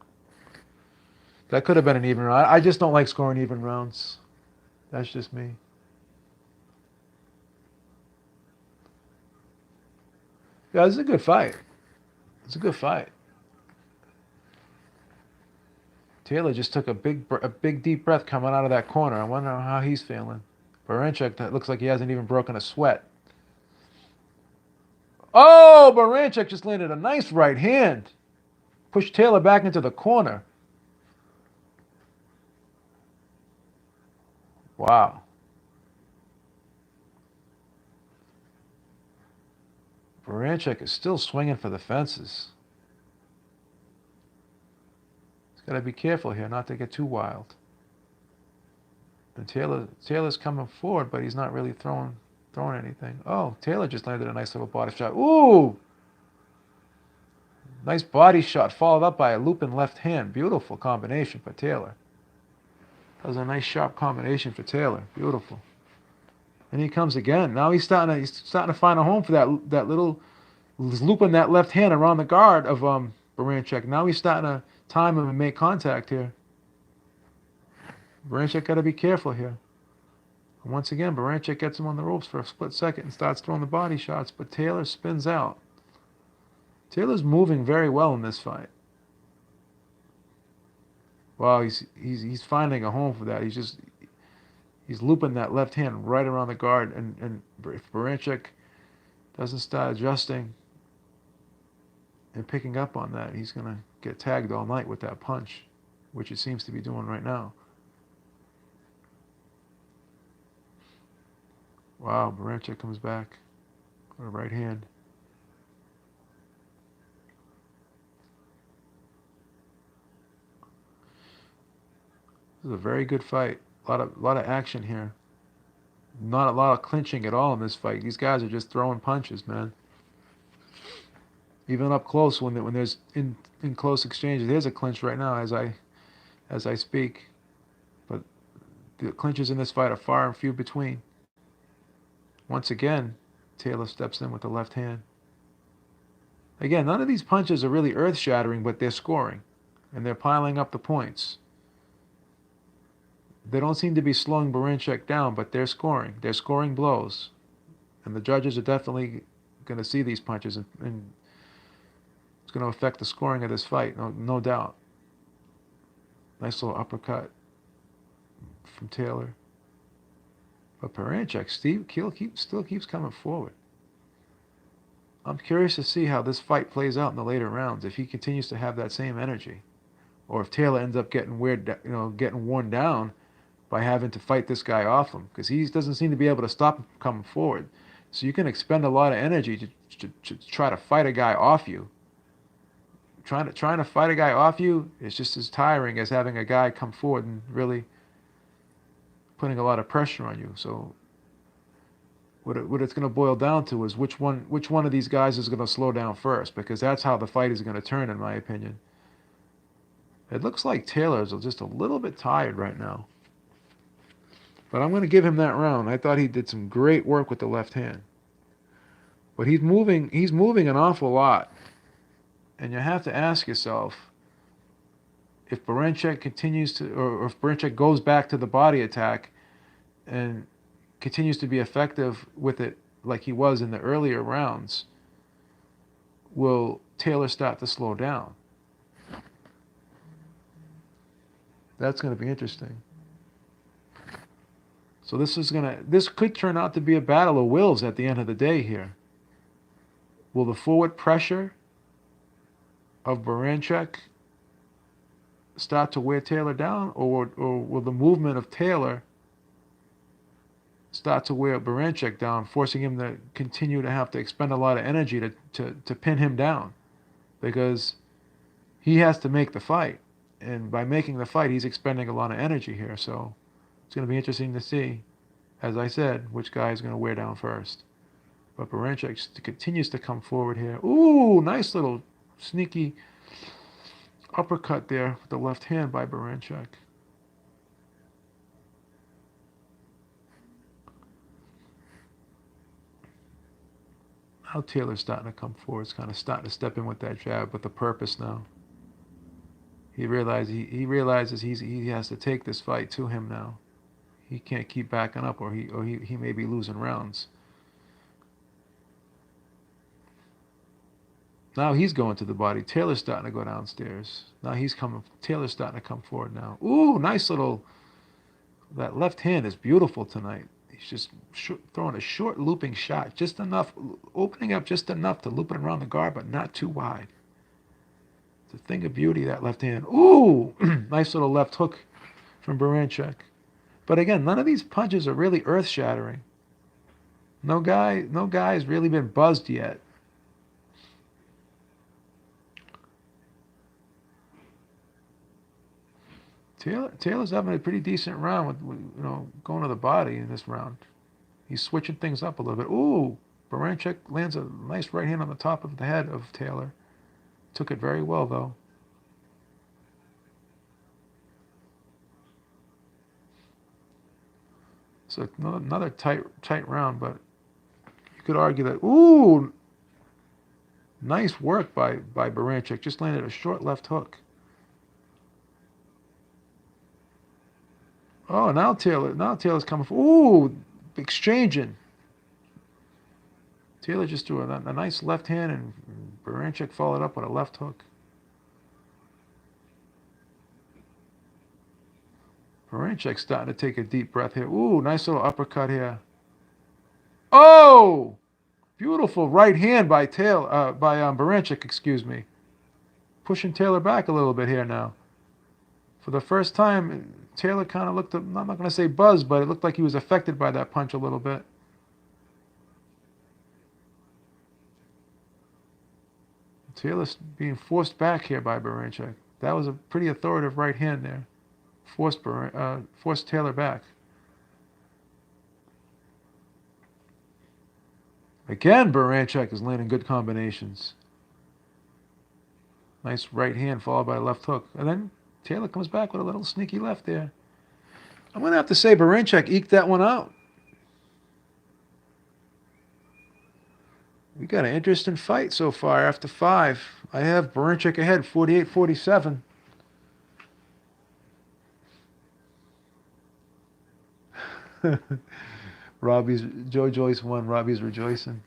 [SPEAKER 1] That could have been an even round. I just don't like scoring even rounds. That's just me. Yeah, this is a good fight. It's a good fight. Taylor just took a big deep breath coming out of that corner. I wonder how he's feeling. Baranchyk, that looks like he hasn't even broken a sweat. Oh, Baranchyk just landed a nice right hand. Pushed Taylor back into the corner. Wow. Baranchyk is still swinging for the fences. He's got to be careful here not to get too wild. And Taylor's coming forward, but he's not really throwing anything. Oh, Taylor just landed a nice little body shot. Ooh! Nice body shot followed up by a looping left hand. Beautiful combination for Taylor. That was a nice sharp combination for Taylor. Beautiful. And he comes again. Now he's starting to find a home for that little looping that left hand around the guard of Baranchyk. Now he's starting to time him and make contact here. Baranchyk got to be careful here. And once again, Baranchyk gets him on the ropes for a split second and starts throwing the body shots, but Taylor spins out. Taylor's moving very well in this fight. Wow, he's finding a home for that. He's looping that left hand right around the guard, and if Baranchyk doesn't start adjusting and picking up on that, he's gonna get tagged all night with that punch, which he seems to be doing right now. Wow, Baranchyk comes back with a right hand. This is a very good fight. A lot of action here. Not a lot of clinching at all in this fight. These guys are just throwing punches, man. Even up close, when there's in close exchanges, there's a clinch right now as I speak. But the clinches in this fight are far and few between. Once again, Taylor steps in with the left hand. Again, none of these punches are really earth-shattering, but they're scoring. And they're piling up the points. They don't seem to be slowing Baranchyk down, but they're scoring. They're scoring blows. And the judges are definitely going to see these punches, and it's going to affect the scoring of this fight, no doubt. Nice little uppercut from Taylor. But Baranchyk still keeps coming forward. I'm curious to see how this fight plays out in the later rounds, if he continues to have that same energy, or if Taylor ends up getting getting worn down by having to fight this guy off him, because he doesn't seem to be able to stop him from coming forward. So you can expend a lot of energy to try to fight a guy off you. Trying to fight a guy off you is just as tiring as having a guy come forward and really putting a lot of pressure on you. So what it's going to boil down to is which one of these guys is going to slow down first, because that's how the fight is going to turn, in my opinion. It looks like Taylor's just a little bit tired right now. But I'm going to give him that round. I thought he did some great work with the left hand. But he's moving an awful lot. And you have to ask yourself, if Baranchyk continues to, or if Baranchyk goes back to the body attack and continues to be effective with it like he was in the earlier rounds, will Taylor start to slow down? That's going to be interesting. So this could turn out to be a battle of wills at the end of the day here. Will the forward pressure of Baranchyk start to wear Taylor down, or will the movement of Taylor start to wear Baranchyk down, forcing him to continue to have to expend a lot of energy to pin him down? Because he has to make the fight. And by making the fight, he's expending a lot of energy here. So it's going to be interesting to see, as I said, which guy is going to wear down first. But Baranchyk continues to come forward here. Ooh, nice little sneaky uppercut there with the left hand by Baranchyk. Now Taylor's starting to come forward. It's kind of starting to step in with that jab with a purpose now. He realizes he has to take this fight to him now. He can't keep backing up, or he may be losing rounds. Now he's going to the body. Taylor's starting to go downstairs. Now Taylor's starting to come forward now. Ooh, nice little. That left hand is beautiful tonight. He's just throwing a short looping shot, just enough, opening up just enough to loop it around the guard, but not too wide. It's a thing of beauty, that left hand. Ooh, nice little left hook from Baranchyk. But again, none of these punches are really earth-shattering. No guy has really been buzzed yet. Taylor's having a pretty decent round with going to the body in this round. He's switching things up a little bit. Ooh, Baranchyk lands a nice right hand on the top of the head of Taylor. Took it very well, though. So another tight round, but you could argue that, ooh, nice work by Baranchyk. Just landed a short left hook. Oh, now Taylor's coming for, ooh, exchanging. Taylor just threw a nice left hand, and Baranchyk followed up with a left hook. Baranchyk starting to take a deep breath here. Ooh, nice little uppercut here. Oh, beautiful right hand by Baranchyk, excuse me. Pushing Taylor back a little bit here now. For the first time, Taylor kind of looked, I'm not going to say buzzed, but it looked like he was affected by that punch a little bit. Taylor's being forced back here by Baranchyk. That was a pretty authoritative right hand there. Forced Taylor back. Again, Baranchyk is landing good combinations. Nice right hand followed by a left hook. And then Taylor comes back with a little sneaky left there. I'm going to have to say Baranchyk eked that one out. We got an interesting fight so far after 5. I have Baranchyk ahead, 48-47. Joe Joyce won. Robbie's rejoicing.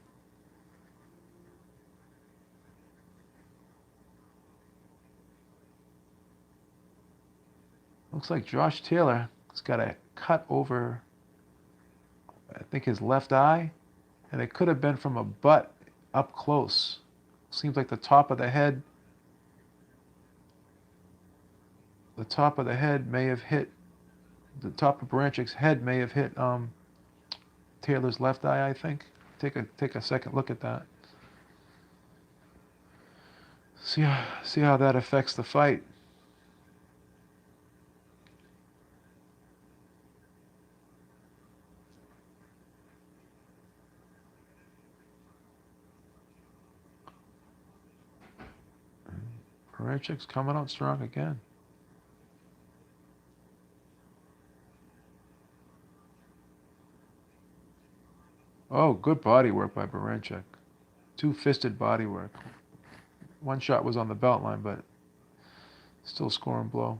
[SPEAKER 1] Looks like Josh Taylor has got a cut over, I think, his left eye, and it could have been from a butt up close. Seems like the top of the head may have hit, the top of Barancyk's head may have hit Taylor's left eye, I think. Take a second look at that. See how that affects the fight. Barancyk's coming out strong again. Oh, good body work by Baranchyk. Two-fisted bodywork. One shot was on the belt line, but still scoring blow.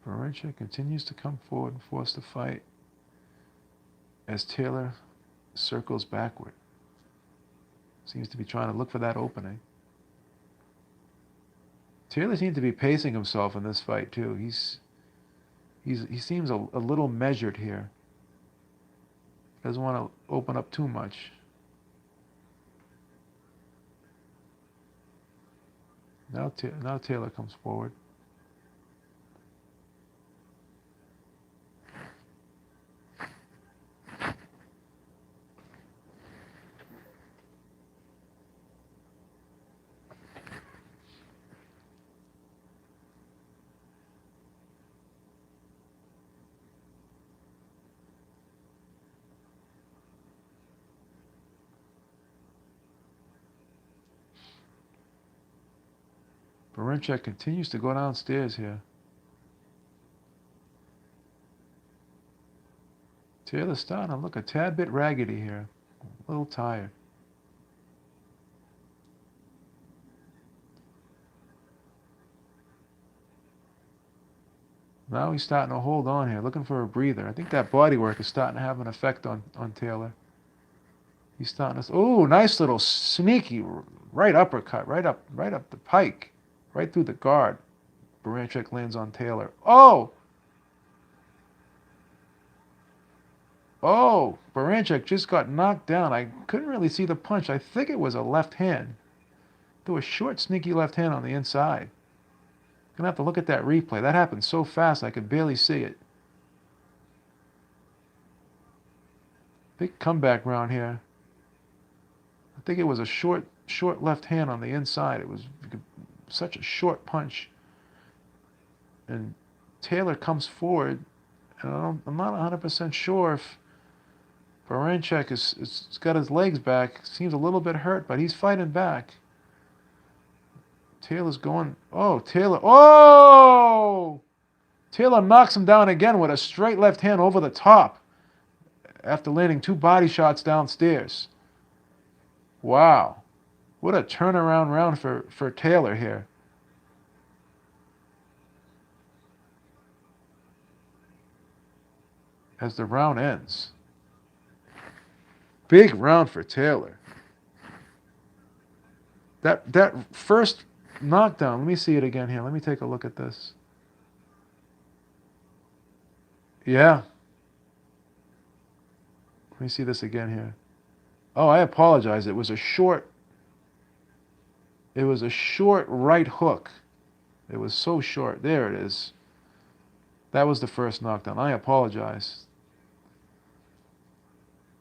[SPEAKER 1] Baranchyk continues to come forward and force the fight as Taylor circles backward. Seems to be trying to look for that opening. Taylor seems to be pacing himself in this fight too. He seems a little measured here. Doesn't want to open up too much. Now Taylor comes forward. Baranchyk continues to go downstairs here. Taylor's starting to look a tad bit raggedy here. A little tired. Now he's starting to hold on here, looking for a breather. I think that body work is starting to have an effect on Taylor. He's starting to... Oh, nice little sneaky right uppercut, right up the pike, right through the guard. Baranchyk lands on Taylor. Oh! Oh, Baranchyk just got knocked down. I couldn't really see the punch. I think it was a left hand. There was a short, sneaky left hand on the inside. Gonna have to look at that replay. That happened so fast I could barely see it. Big comeback round here. I think it was a short left hand on the inside. It was such a short punch. And Taylor comes forward, and I'm not 100% sure if Baranchyk has got his legs back. Seems a little bit hurt, but he's fighting back. Taylor's going... Oh, Taylor... Oh! Taylor knocks him down again with a straight left hand over the top after landing two body shots downstairs. Wow. What a turnaround round for Taylor here. As the round ends. Big round for Taylor. That first knockdown, let me see it again here. Let me take a look at this. Yeah. Let me see this again here. Oh, I apologize. It was a short right hook. It was so short. There it is. That was the first knockdown. I apologize.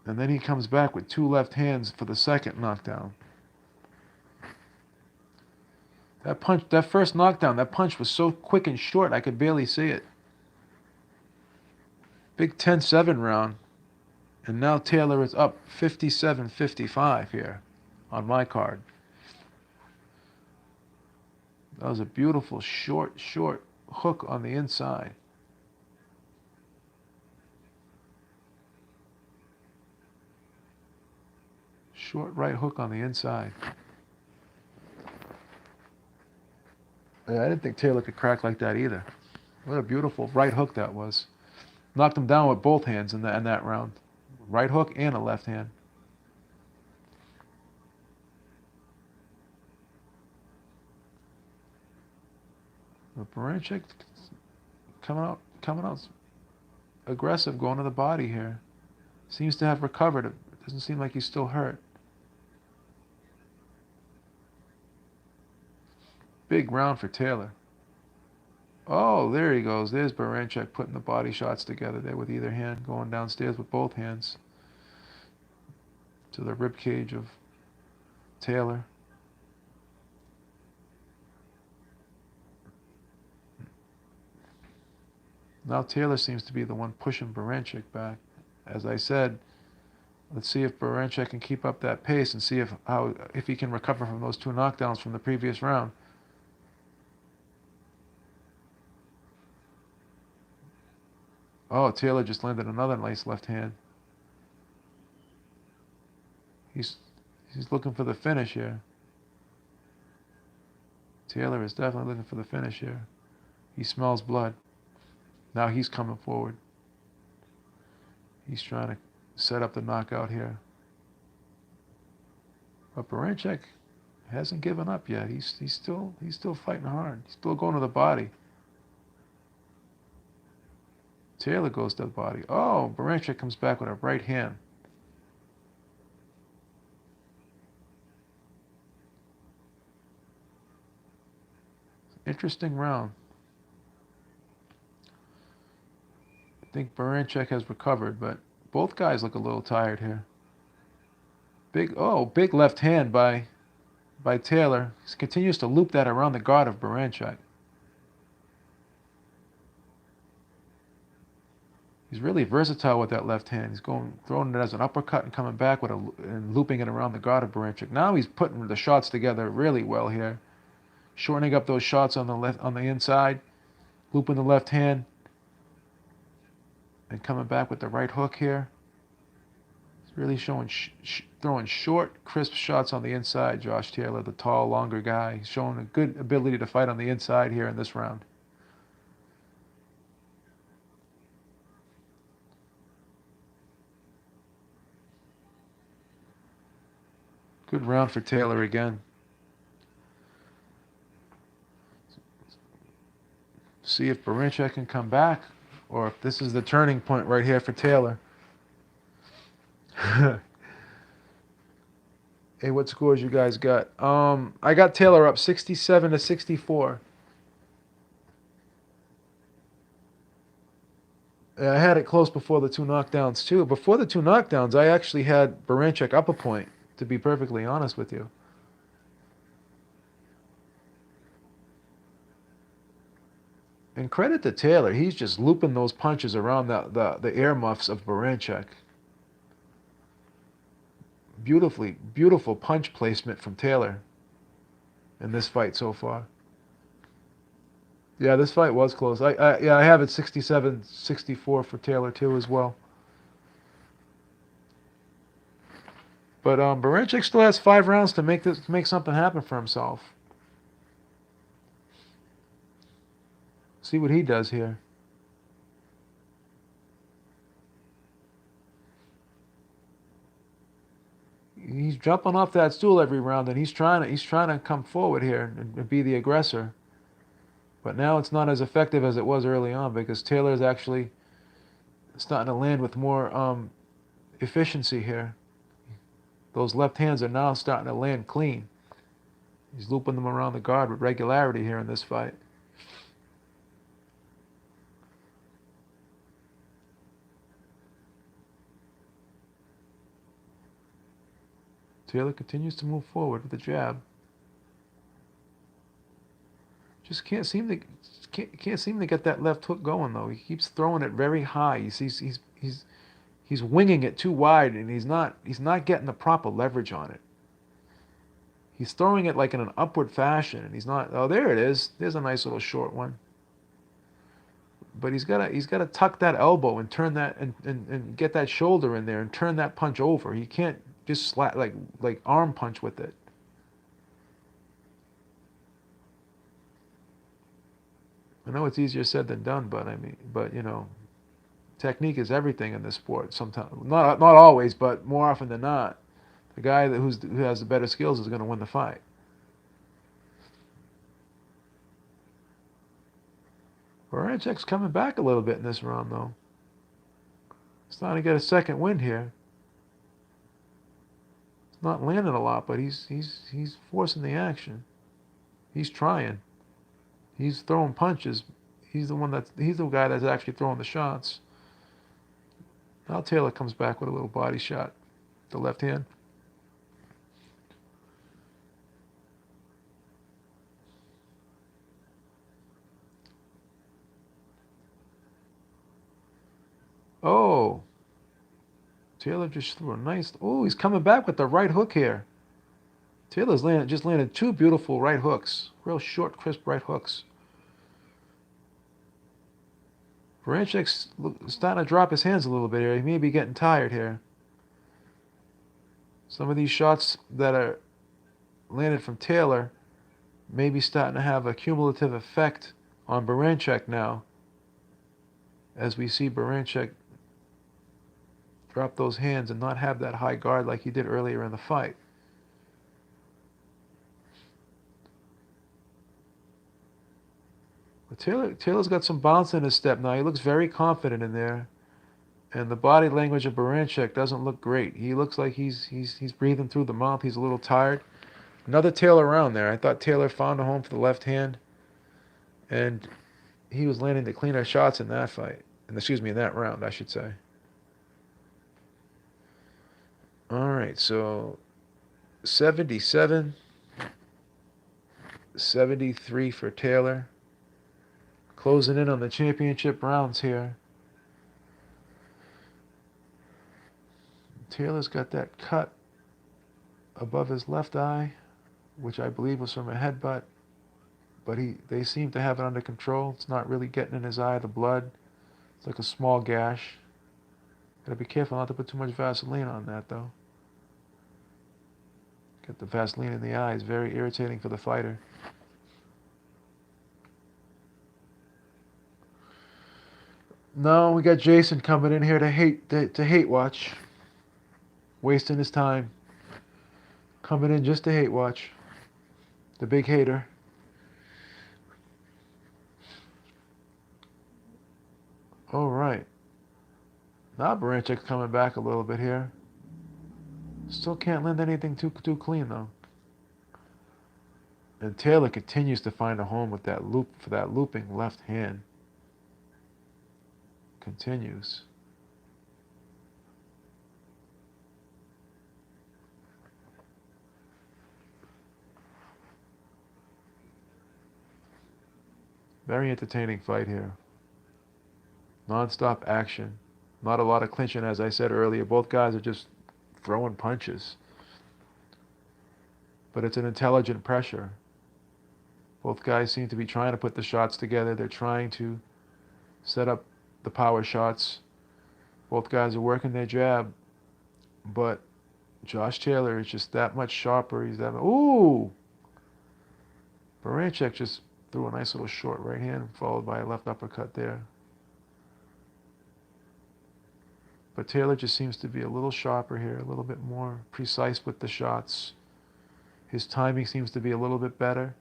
[SPEAKER 1] And then he comes back with two left hands for the second knockdown. That first knockdown, that punch was so quick and short I could barely see it. Big 10-7 round. And now Taylor is up 57-55 here on my card. That was a beautiful short hook on the inside. Short right hook on the inside. Yeah, I didn't think Taylor could crack like that either. What a beautiful right hook that was. Knocked him down with both hands in that round. Right hook and a left hand. But Baranchyk coming out aggressive, going to the body here. Seems to have recovered. It doesn't seem like he's still hurt. Big round for Taylor. Oh, there he goes. There's Baranchyk putting the body shots together there with either hand, going downstairs with both hands to the rib cage of Taylor. Now Taylor seems to be the one pushing Baranchyk back. As I said, Let's see if Baranchyk can keep up that pace and see if he can recover from those 2 knockdowns from the previous round. Oh, Taylor just landed another nice left hand. He's looking for the finish here. Taylor is definitely looking for the finish here. He smells blood. Now he's coming forward. He's trying to set up the knockout here. But Baranchyk hasn't given up yet. He's still fighting hard. He's still going to the body. Taylor goes to the body. Oh, Baranchyk comes back with a right hand. Interesting round. I think Baranchyk has recovered, but both guys look a little tired here. Big left hand by Taylor. He continues to loop that around the guard of Baranchyk. He's really versatile with that left hand. He's throwing it as an uppercut and coming back and looping it around the guard of Baranchyk. Now he's putting the shots together really well here, shortening up those shots on the inside, looping the left hand, and coming back with the right hook here. He's really throwing short, crisp shots on the inside. Josh Taylor, the tall, longer guy, he's showing a good ability to fight on the inside here in this round. Good round for Taylor again. See if Baranchyk can come back, or if this is the turning point right here for Taylor. Hey, what scores you guys got? I got Taylor up 67-64. I had it close before the 2 knockdowns too. Before the 2 knockdowns, I actually had Baranchyk up a point, to be perfectly honest with you. And credit to Taylor, he's just looping those punches around the ear muffs of Baranchyk. Beautiful punch placement from Taylor in this fight so far. Yeah, this fight was close. I have it 67-64 for Taylor too as well. But Baranchyk still has 5 rounds to make something happen for himself. See what he does here. He's jumping off that stool every round, and he's trying to come forward here and be the aggressor. But now it's not as effective as it was early on because Taylor is actually starting to land with more efficiency here. Those left hands are now starting to land clean. He's looping them around the guard with regularity here in this fight. Taylor continues to move forward with the jab. Just can't seem to get that left hook going though. He keeps throwing it very high. He's winging it too wide, and he's not getting the proper leverage on it. He's throwing it like in an upward fashion, and he's not. Oh, there it is. There's a nice little short one. But he's gotta tuck that elbow and turn that and get that shoulder in there and turn that punch over. He can't just slap like arm punch with it. I know it's easier said than done, but you know, technique is everything in this sport. Sometimes, not always, but more often than not, the guy who has the better skills is going to win the fight. Barancyk's coming back a little bit in this round, though. Starting to get a second win here. It's not landing a lot, but he's forcing the action. He's trying. He's throwing punches. He's the guy that's actually throwing the shots. Now Taylor comes back with a little body shot. The left hand. Oh. Taylor just threw a nice... Oh, he's coming back with the right hook here. Taylor's just landed two beautiful right hooks. Real short, crisp right hooks. Barancyk's starting to drop his hands a little bit here. He may be getting tired here. Some of these shots that are landed from Taylor may be starting to have a cumulative effect on Baranchyk now, as we see Baranchyk drop those hands and not have that high guard like he did earlier in the fight. But Taylor's got some bounce in his step now. He looks very confident in there. And the body language of Baranchyk doesn't look great. He looks like he's breathing through the mouth. He's a little tired. Another Taylor round there. I thought Taylor found a home for the left hand. And he was landing the cleaner shots in that fight. Excuse me, in that round, I should say. All right, so 77, 73 for Taylor. Closing in on the championship rounds here. Taylor's got that cut above his left eye, which I believe was from a headbutt. But they seem to have it under control. It's not really getting in his eye, the blood. It's like a small gash. Gotta be careful not to put too much Vaseline on that, though. Get the Vaseline in the eye is very irritating for the fighter. No, we got Jason coming in here to hate watch. Wasting his time. Coming in just to hate watch. The big hater. All right. Now Barancyk's coming back a little bit here. Still can't land anything too clean though. And Taylor continues to find a home with that looping left hand. Continues. Very entertaining fight here. Non-stop action. Not a lot of clinching, as I said earlier. Both guys are just throwing punches. But it's an intelligent pressure. Both guys seem to be trying to put the shots together. They're trying to set up the power shots. Both guys are working their jab. But Josh Taylor is just that much sharper. He's that... Ooh! Baranchyk just threw a nice little short right hand, followed by a left uppercut there. But Taylor just seems to be a little sharper here, a little bit more precise with the shots. His timing seems to be a little bit better.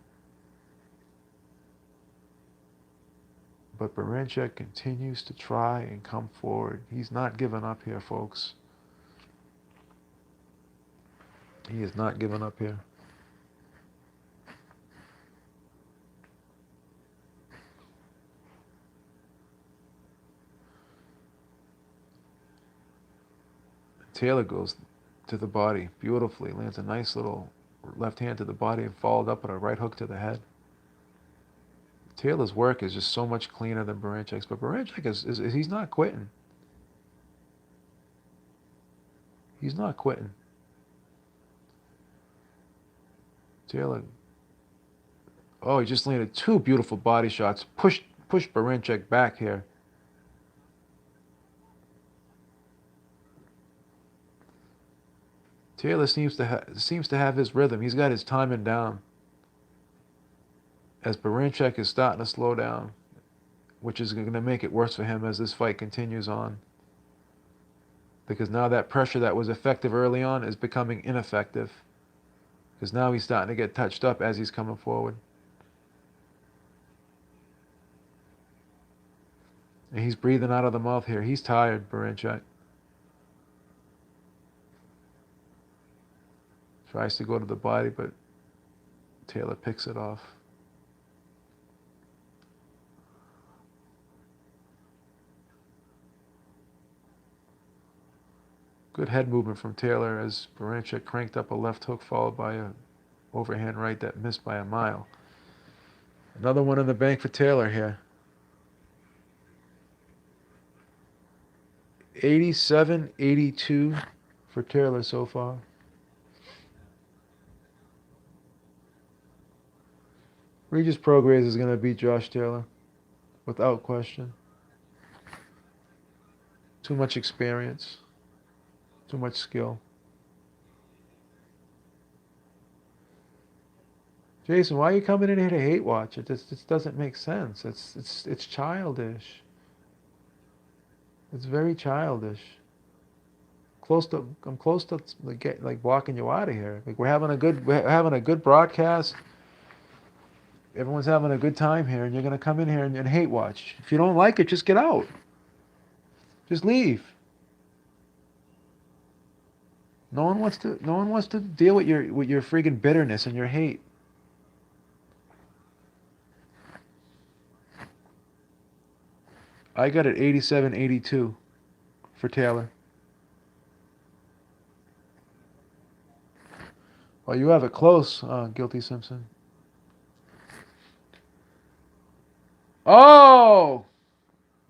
[SPEAKER 1] But Baranchyk continues to try and come forward. He's not giving up here, folks. He is not giving up here. Taylor goes to the body beautifully, lands a nice little left hand to the body and followed up with a right hook to the head. Taylor's work is just so much cleaner than Barancyk's, but Baranchyk he's not quitting. He's not quitting. Taylor, oh, he just landed two beautiful body shots. Pushed Baranchyk back here. Taylor seems to have his rhythm. He's got his timing down. As Baranchyk is starting to slow down, which is going to make it worse for him as this fight continues on. Because now that pressure that was effective early on is becoming ineffective. Because now he's starting to get touched up as he's coming forward. And he's breathing out of the mouth here. He's tired, Baranchyk. Tries to go to the body, but Taylor picks it off. Good head movement from Taylor as Baranchyk cranked up a left hook followed by a overhand right that missed by a mile. Another one in the bank for Taylor here. 87-82 for Taylor so far. Regis Prograis is going to beat Josh Taylor without question. Too much experience, too much skill. Jason, why are you coming in here to hate watch? It just doesn't make sense. It's childish. It's very childish. I'm close to like blocking you out of here. Like we're having a good broadcast. Everyone's having a good time here, and you're gonna come in here and hate watch. If you don't like it, just get out. Just leave. No one wants to deal with your freaking bitterness and your hate. I got it 87-82 for Taylor. Oh, you have it close, Guilty Simpson. Oh!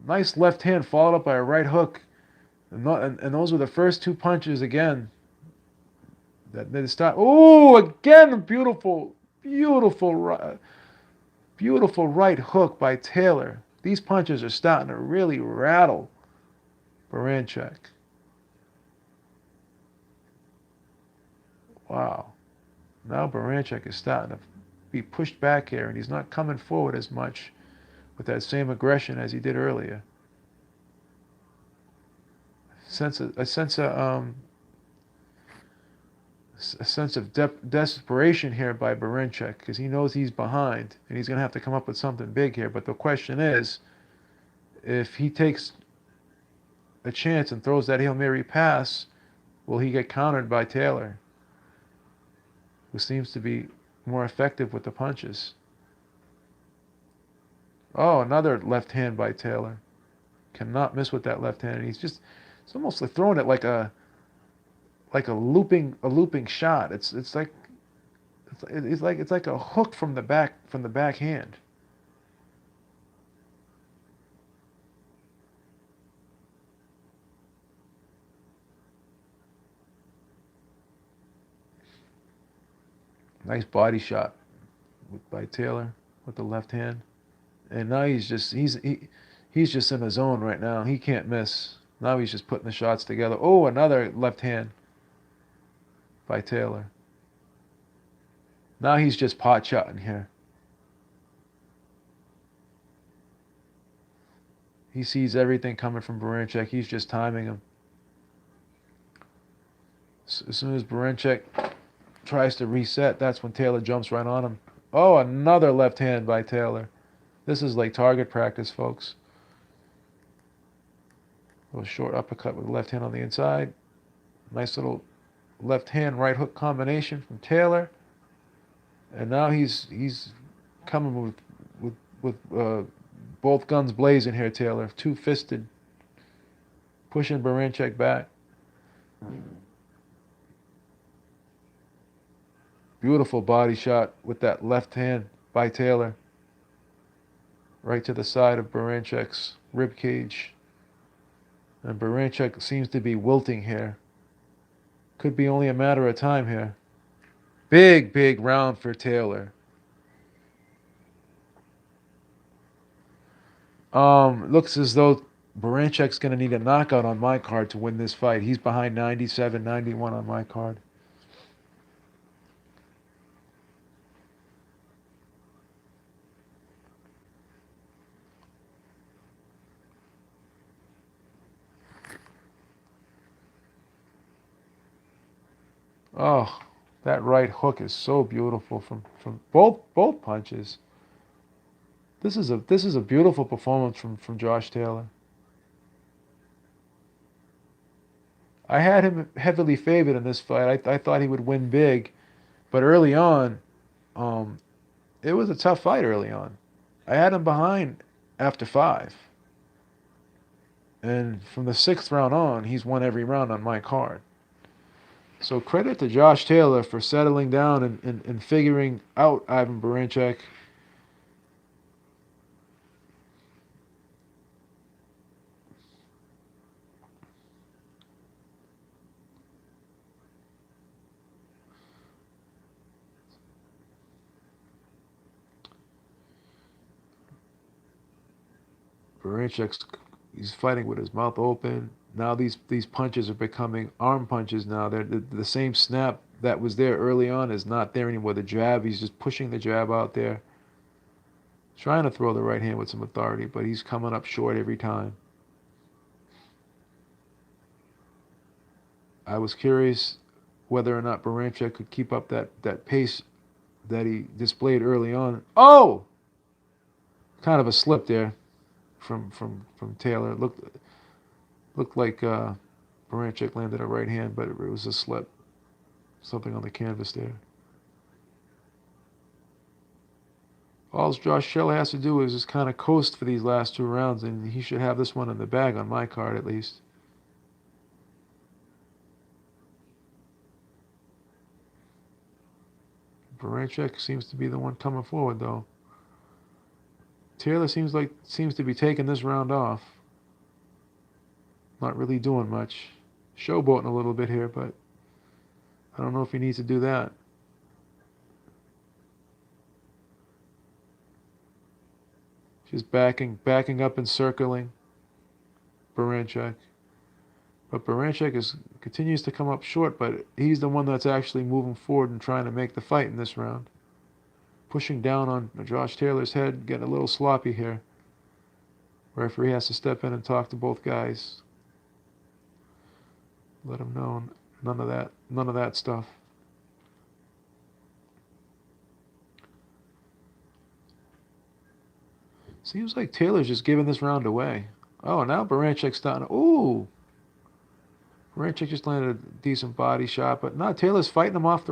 [SPEAKER 1] Nice left hand followed up by a right hook. And those were the first two punches again. That they start. Oh, again, beautiful right hook by Taylor. These punches are starting to really rattle Baranchyk. Wow. Now Baranchyk is starting to be pushed back here, and he's not coming forward as much with that same aggression as he did earlier. A sense of desperation here by Baranchyk, because he knows he's behind and he's going to have to come up with something big here. But the question is, if he takes a chance and throws that Hail Mary pass, will he get countered by Taylor, who seems to be more effective with the punches? Oh, another left hand by Taylor. Cannot miss with that left hand. And it's almost like throwing it like a looping shot. It's like a hook from the backhand. Nice body shot by Taylor with the left hand. And now he's just in the zone right now. He can't miss. Now he's just putting the shots together. Oh, another left hand by Taylor. Now he's just pot shotting here. He sees everything coming from Baranchyk. He's just timing him. As soon as Baranchyk tries to reset, that's when Taylor jumps right on him. Oh, another left hand by Taylor. This is like target practice, folks. A little short uppercut with the left hand on the inside. Nice little left hand right hook combination from Taylor. And now he's coming with both guns blazing here, Taylor. Two-fisted, pushing Baranchyk back. Beautiful body shot with that left hand by Taylor. Right to the side of Barancyk's rib cage. And Baranchyk seems to be wilting here. Could be only a matter of time here. Big round for Taylor. Looks as though Barancyk's going to need a knockout on my card to win this fight. He's behind 97-91 on my card. Oh, that right hook is so beautiful from both punches. This is a beautiful performance from Josh Taylor. I had him heavily favored in this fight. I thought he would win big, but early on, it was a tough fight early on. I had him behind after 5. And from the 6th round on, he's won every round on my card. So credit to Josh Taylor for settling down and figuring out Ivan Baranchyk. Baranchyk, he's fighting with his mouth open. Now these punches are becoming arm punches now. They're the same snap that was there early on is not there anymore. The jab, he's just pushing the jab out there. Trying to throw the right hand with some authority, but he's coming up short every time. I was curious whether or not Baranchyk could keep up that pace that he displayed early on. Oh! Kind of a slip there from Taylor. Looked like Baranchyk landed a right hand, but it was a slip. Something on the canvas there. All Josh Taylor has to do is just kind of coast for these last 2 rounds, and he should have this one in the bag on my card at least. Baranchyk seems to be the one coming forward, though. Taylor seems to be taking this round off. Not really doing much. Showboating a little bit here, but I don't know if he needs to do that. Just backing up and circling Baranchyk. But Baranchyk continues to come up short, but he's the one that's actually moving forward and trying to make the fight in this round. Pushing down on Josh Taylor's head, getting a little sloppy here. Referee has to step in and talk to both guys. Let him know none of that stuff. Seems like Taylor's just giving this round away. Oh, now Barancyk's starting. Ooh! Baranchyk just landed a decent body shot, but no, Taylor's fighting him off the